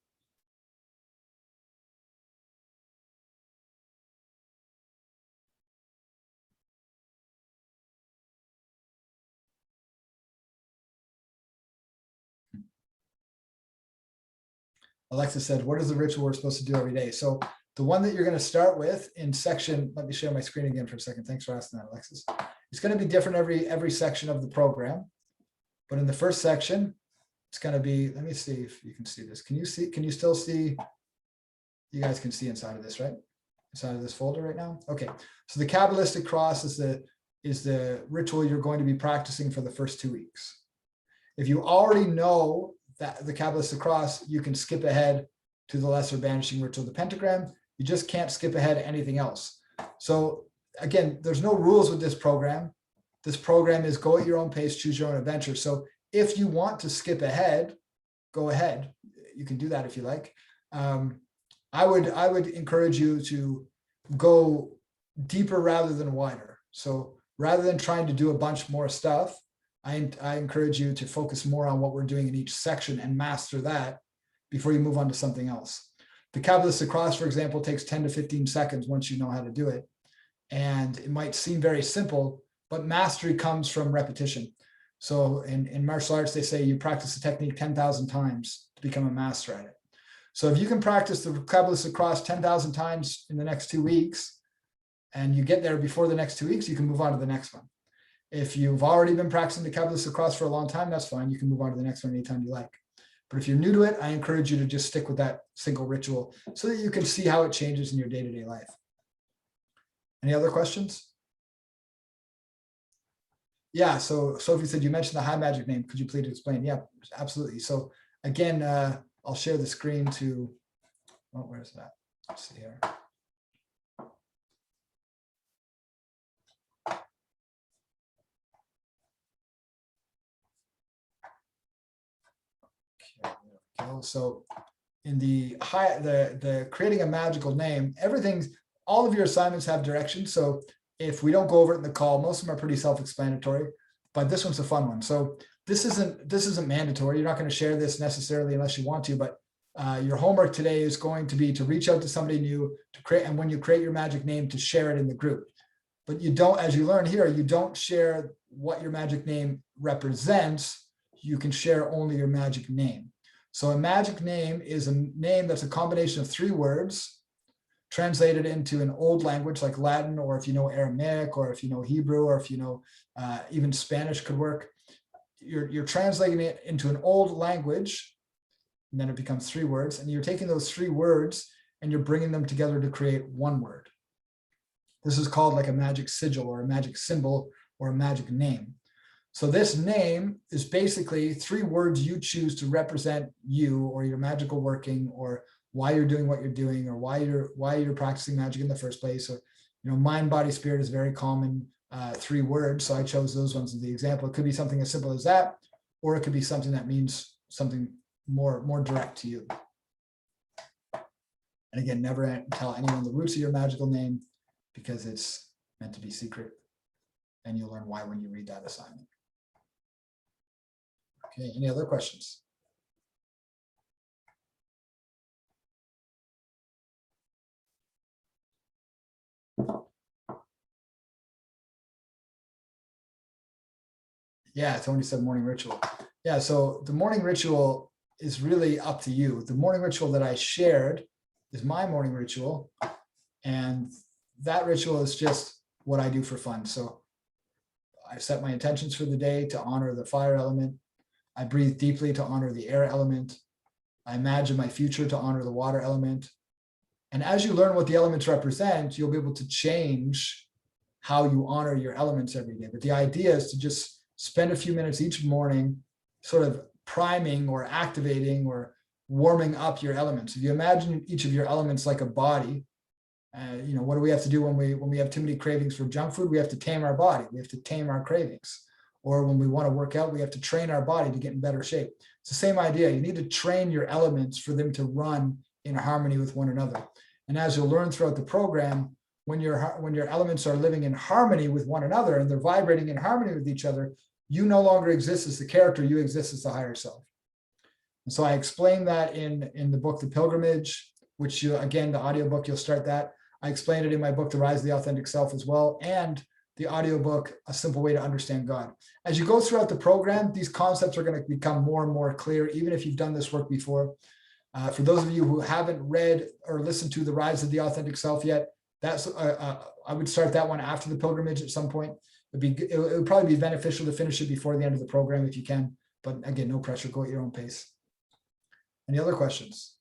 Alexa said, what is the ritual we're supposed to do every day? So the one that you're going to start with in section, let me share my screen again for a second. Thanks for asking that, Alexis. It's going to be different every section of the program. But in the first section, it's going to be, let me see if you can see this. Can you still see? You guys can see inside of this, right? Inside of this folder right now. Okay. So the Kabbalistic cross is the ritual you're going to be practicing for the first 2 weeks. If you already know that the Kabbalistic cross, you can skip ahead to the lesser banishing ritual, the pentagram. You just can't skip ahead to anything else. So again, there's no rules with this program. This program is go at your own pace, choose your own adventure. So if you want to skip ahead, go ahead. You can do that if you like. I would encourage you to go deeper rather than wider. So rather than trying to do a bunch more stuff, I encourage you to focus more on what we're doing in each section and master that before you move on to something else. The Kabbalistic cross, for example, takes 10 to 15 seconds once you know how to do it. And it might seem very simple, but mastery comes from repetition. So in martial arts, they say you practice the technique 10,000 times to become a master at it. So if you can practice the Kabbalistic cross 10,000 times in the next 2 weeks, and you get there before the next 2 weeks, you can move on to the next one. If you've already been practicing the Kabbalistic cross for a long time, that's fine. You can move on to the next one anytime you like. But if you're new to it, I encourage you to just stick with that single ritual so that you can see how it changes in your day-to-day life. Any other questions? Yeah, so Sophie said, you mentioned the high magic name. Could you please explain? Yeah, absolutely. So again, I'll share the screen to Oh, where's that? Let's see here. Okay, there we go. So in the creating a magical name, all of your assignments have directions. So if we don't go over it in the call, most of them are pretty self-explanatory, but this one's a fun one. So this isn't mandatory. You're not going to share this necessarily unless you want to, but your homework today is going to be to reach out to somebody new to create, and when you create your magic name, to share it in the group. But you don't, as you learn here, you don't share what your magic name represents. You can share only your magic name. So a magic name is a name that's a combination of 3 words translated into an old language like Latin, or if you know Aramaic, or if you know Hebrew, or if you know even Spanish could work. You're translating it into an old language, and then it becomes 3 words. And you're taking those 3 words and you're bringing them together to create 1 word. This is called like a magic sigil, or a magic symbol, or a magic name. So this name is basically 3 words you choose to represent you, or your magical working, or why you're doing what you're doing, or why you're practicing magic in the first place. Or, mind, body, spirit is very common 3 words. So I chose those ones as the example. It could be something as simple as that, or it could be something that means something more direct to you. And again, never tell anyone the roots of your magical name, because it's meant to be secret, and you'll learn why when you read that assignment. Okay, any other questions? Yeah, Tony said morning ritual. Yeah, so the morning ritual is really up to you. The morning ritual that I shared is my morning ritual, and that ritual is just what I do for fun. So I set my intentions for the day to honor the fire element. I breathe deeply to honor the air element. I imagine my future to honor the water element. And as you learn what the elements represent, you'll be able to change how you honor your elements every day. But the idea is to just spend a few minutes each morning sort of priming or activating or warming up your elements. If you imagine each of your elements like a body, what do we have to do when we have too many cravings for junk food? We have to tame our body. We have to tame our cravings. Or when we want to work out, we have to train our body to get in better shape. It's the same idea. You need to train your elements for them to run in harmony with one another. And as you'll learn throughout the program, when your elements are living in harmony with one another and they're vibrating in harmony with each other, you no longer exist as the character, you exist as the higher self. And so I explain that in the book, The Pilgrimage, which again, the audiobook, you'll start that. I explained it in my book, The Rise of the Authentic Self as well, and the audiobook, A Simple Way to Understand God. As you go throughout the program, these concepts are going to become more and more clear, even if you've done this work before. For those of you who haven't read or listened to The Rise of the Authentic Self yet, that's I would start that one after the pilgrimage at some point. It would probably be beneficial to finish it before the end of the program if you can. But again, no pressure, go at your own pace. Any other questions?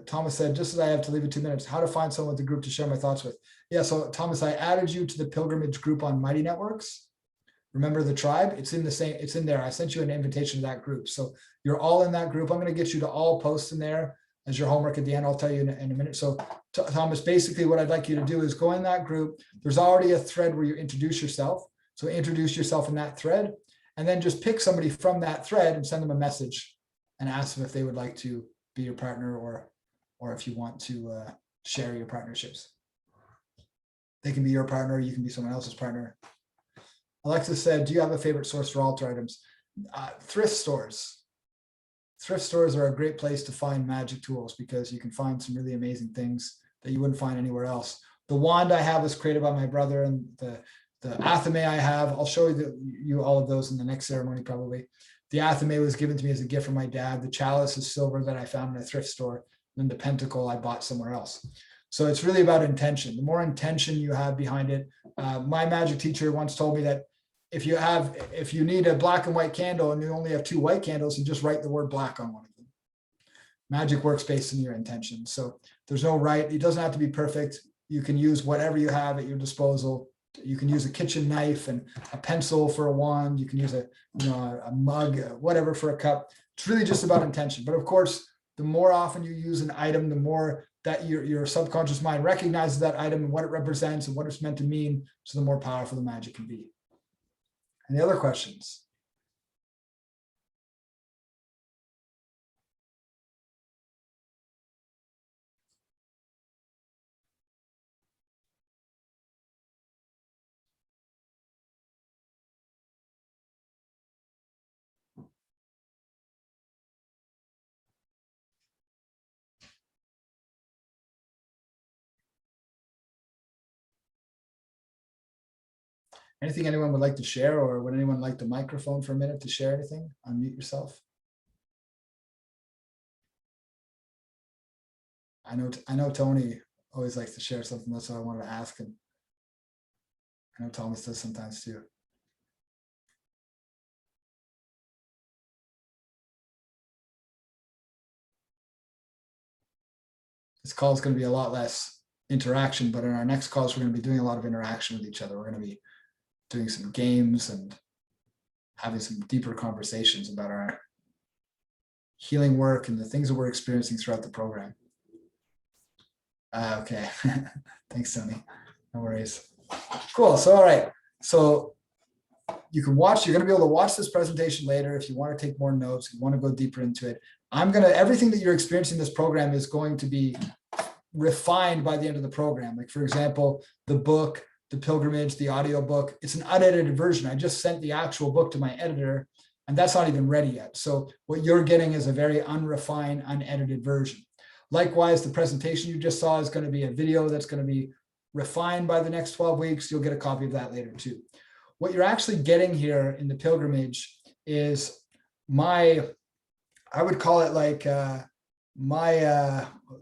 Thomas said, just as I have to leave in 2 minutes, how to find someone with the group to share my thoughts with. Yeah, so Thomas, I added you to the pilgrimage group on Mighty Networks. Remember the tribe? It's in there. I sent you an invitation to that group. So you're all in that group. I'm going to get you to all post in there as your homework at the end. I'll tell you in a minute. So Thomas, basically what I'd like you to do is go in that group. There's already a thread where you introduce yourself. So introduce yourself in that thread, and then just pick somebody from that thread and send them a message and ask them if they would like to be your partner, or if you want to share your partnerships. They can be your partner, you can be someone else's partner. Alexis said, do you have a favorite source for altar items? Thrift stores. Thrift stores are a great place to find magic tools, because you can find some really amazing things that you wouldn't find anywhere else. The wand I have was created by my brother, and the athame I have, I'll show you all of those in the next ceremony probably. The athame was given to me as a gift from my dad. The chalice is silver that I found in a thrift store. And the pentacle I bought somewhere else. So it's really about intention. The more intention you have behind it. My magic teacher once told me that if you need a black and white candle and you only have 2 white candles, you just write the word black on one of them. Magic works based on your intention. So there's no right. It doesn't have to be perfect. You can use whatever you have at your disposal. You can use a kitchen knife and a pencil for a wand. You can use a mug, whatever for a cup. It's really just about intention. But of course, the more often you use an item, the more that your subconscious mind recognizes that item and what it represents and what it's meant to mean. So the more powerful the magic can be. Any other questions? Anything anyone would like to share, or would anyone like the microphone for a minute to share anything? Unmute yourself. I know Tony always likes to share something. That's what I wanted to ask him. I know Thomas does sometimes too. This call is going to be a lot less interaction, but in our next calls, we're going to be doing a lot of interaction with each other. We're going to be doing some games and having some deeper conversations about our healing work and the things that we're experiencing throughout the program. Okay. Thanks, Tony. No worries. Cool. So, all right. So you can watch, you're going to be able to watch this presentation later. If you want to take more notes, you want to go deeper into it. Everything that you're experiencing in this program is going to be refined by the end of the program. Like, for example, the book, the pilgrimage, the audio book, it's an unedited version. I just sent the actual book to my editor, and that's not even ready yet. So what you're getting is a very unrefined, unedited version. Likewise, the presentation you just saw is going to be a video that's going to be refined by the next 12 weeks. You'll get a copy of that later too. What you're actually getting here in the pilgrimage is I would call it like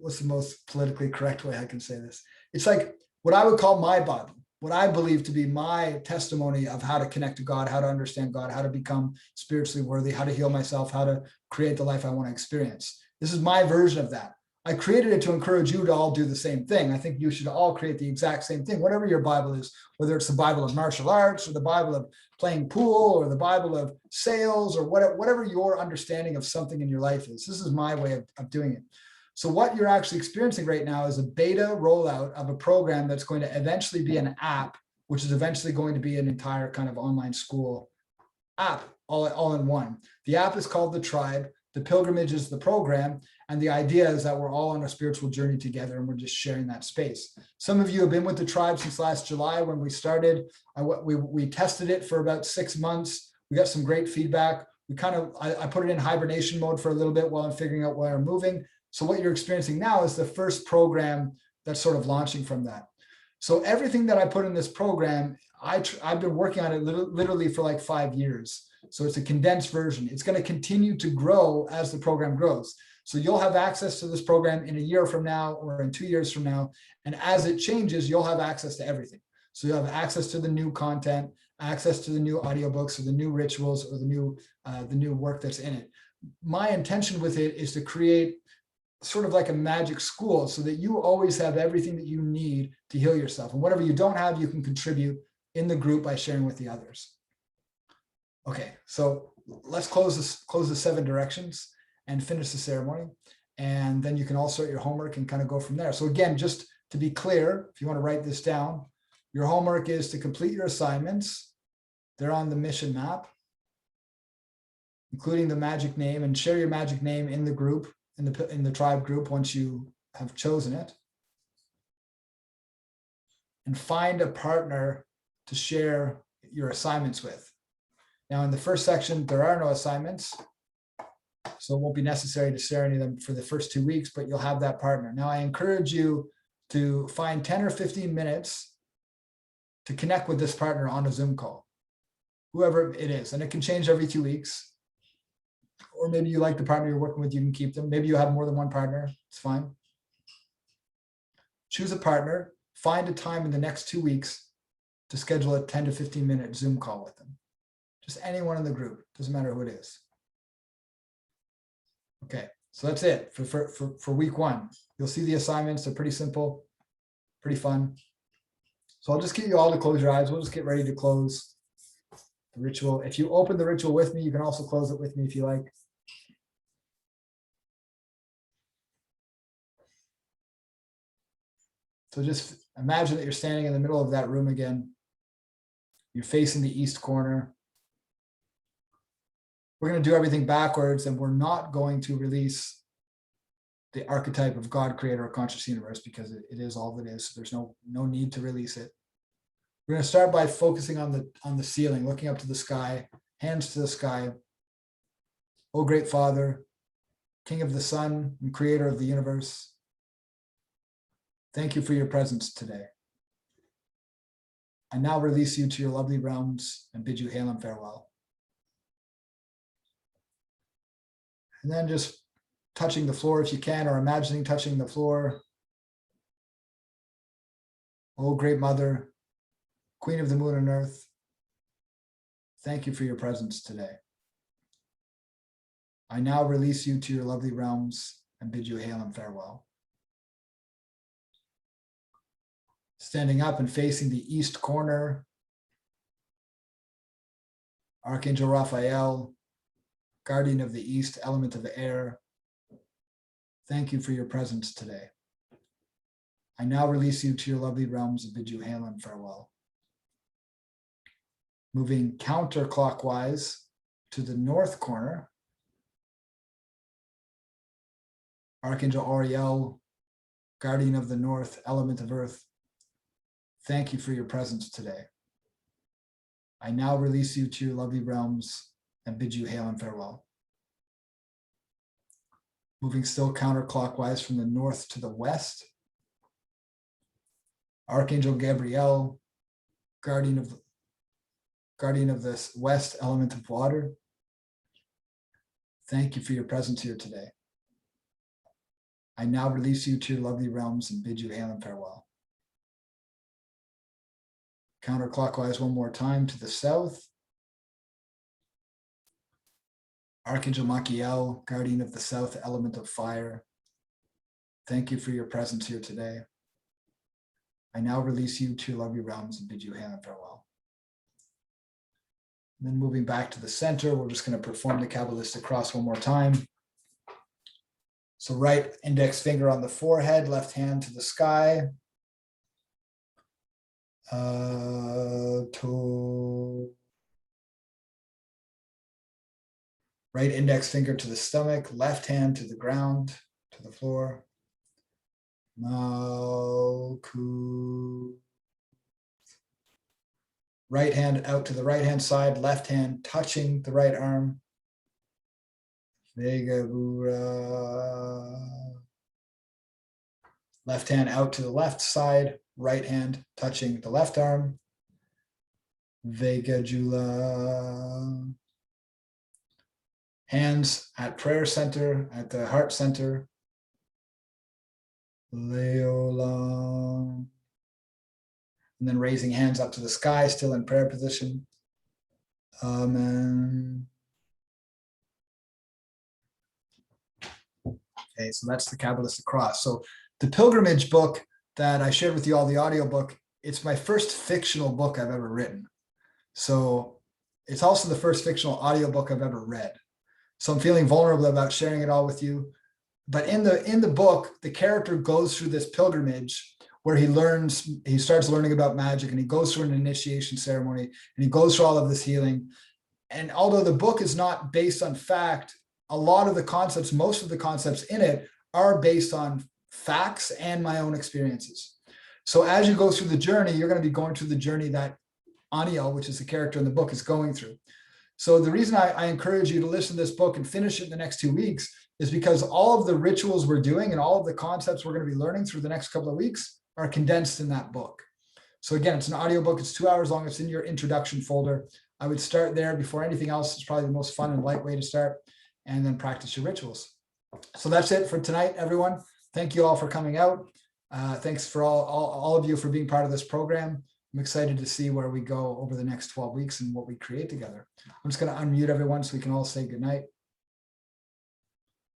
what's the most politically correct way I can say this? It's like what I would call my Bible, what I believe to be my testimony of how to connect to God, how to understand God, how to become spiritually worthy, how to heal myself, how to create the life I want to experience. This is my version of that. I created it to encourage you to all do the same thing. I think you should all create the exact same thing, whatever your Bible is, whether it's the Bible of martial arts or the Bible of playing pool or the Bible of sales or whatever your understanding of something in your life is. This is my way of doing it. So what you're actually experiencing right now is a beta rollout of a program that's going to eventually be an app, which is eventually going to be an entire kind of online school app, all in one. The app is called The Tribe. The pilgrimage is the program. And the idea is that we're all on a spiritual journey together and we're just sharing that space. Some of you have been with the tribe since last July when we started. We tested it for about 6 months. We got some great feedback. I put it in hibernation mode for a little bit while I'm figuring out where I'm moving. So what you're experiencing now is the first program that's sort of launching from that. So everything that I put in this program, I've been working on it literally for like 5 years. So it's a condensed version. It's going to continue to grow as the program grows. So you'll have access to this program in a year from now or in 2 years from now. And as it changes, you'll have access to everything. So you'll have access to the new content, access to the new audiobooks or the new rituals or the new work that's in it. My intention with it is to create sort of like a magic school so that you always have everything that you need to heal yourself. And whatever you don't have, you can contribute in the group by sharing with the others. Okay, so let's close the 7 directions and finish the ceremony. And then you can all start your homework and kind of go from there. So again, just to be clear, if you want to write this down, your homework is to complete your assignments. They're on the mission map, including the magic name, and share your magic name in the group, in the tribe group once you have chosen it. And find a partner to share your assignments with. Now in the first section, there are no assignments, so it won't be necessary to share any of them for the first 2 weeks, but you'll have that partner. Now I encourage you to find 10 or 15 minutes to connect with this partner on a Zoom call, whoever it is. And it can change every 2 weeks. Or maybe you like the partner you're working with, you can keep them. Maybe you have more than one partner, it's fine. Choose a partner, find a time in the next 2 weeks to schedule a 10 to 15 minute Zoom call with them. Just anyone in the group, doesn't matter who it is. Okay, so that's it for week 1. You'll see the assignments, they're pretty simple, pretty fun. So I'll just get you all to close your eyes. We'll just get ready to close the ritual. If you open the ritual with me, you can also close it with me if you like. So just imagine that you're standing in the middle of that room again. You're facing the east corner. We're going to do everything backwards, and we're not going to release the archetype of God, creator, or conscious universe, because it is all that is. So there's no need to release it. We're going to start by focusing on the ceiling, looking up to the sky, hands to the sky. O great Father, King of the sun and creator of the universe, thank you for your presence today. I now release you to your lovely realms and bid you hail and farewell. And then just touching the floor if you can, or imagining touching the floor. O great Mother, Queen of the moon and earth, thank you for your presence today. I now release you to your lovely realms and bid you hail and farewell. Standing up and facing the east corner, Archangel Raphael, guardian of the east, element of the air, thank you for your presence today. I now release you to your lovely realms and bid you hail and farewell. Moving counterclockwise to the north corner, Archangel Auriel, guardian of the north, element of earth, thank you for your presence today. I now release you to your lovely realms and bid you hail and farewell. Moving still counterclockwise from the north to the west, Archangel Gabriel, guardian of the west, element of water, thank you for your presence here today. I now release you to your lovely realms and bid you hail and farewell. Counterclockwise one more time to the south. Archangel Machiel, guardian of the south, element of fire, thank you for your presence here today. I now release you to your lovely realms and bid you hail and farewell. And then moving back to the center, we're just going to perform the Kabbalistic cross one more time. So right index finger on the forehead, left hand to the sky. Right index finger to the stomach, left hand to the ground, to the floor. Malku. Right hand out to the right hand side, left hand touching the right arm. Vegabura. Left hand out to the left side, right hand touching the left arm. Vegajula. Hands at prayer center, at the heart center. Leolam. And then raising hands up to the sky, still in prayer position. Amen. Okay, so that's the Kabbalistic cross. So the pilgrimage book that I shared with you all, the audiobook, it's my first fictional book I've ever written. So it's also the first fictional audiobook I've ever read. So I'm feeling vulnerable about sharing it all with you. But in the book, the character goes through this pilgrimage where he starts learning about magic, and he goes through an initiation ceremony, and he goes through all of this healing. And although the book is not based on fact, a lot of the concepts, most of the concepts in it are based on facts and my own experiences. So as you go through the journey, you're going to be going through the journey that Aniel, which is the character in the book, is going through. So the reason I encourage you to listen to this book and finish it in the next 2 weeks is because all of the rituals we're doing and all of the concepts we're going to be learning through the next couple of weeks are condensed in that book. So again, it's an audiobook. It's 2 hours long. It's in your introduction folder. I would start there before anything else. It's probably the most fun and light way to start, and then practice your rituals. So that's it for tonight, everyone. Thank you all for coming out. Thanks for all of you for being part of this program. I'm excited to see where we go over the next 12 weeks and what we create together. I'm just going to unmute everyone so we can all say goodnight.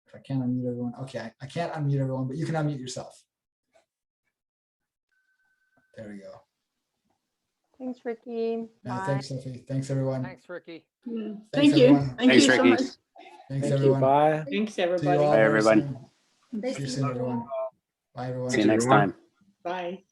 If I can't unmute everyone. Okay, I can't unmute everyone, but you can unmute yourself. There we go. Thanks, Ricky. Thanks, Sophie. Thanks, everyone. Thanks, Ricky. Yeah. Thanks, Thank you. everyone. Thank Thanks, you so Ricky. much. Thanks, Thank everyone. you. Bye. Thanks, See you everybody. all Bye, very everyone. soon. See you soon, everyone. Bye, everyone. See you next time. Bye.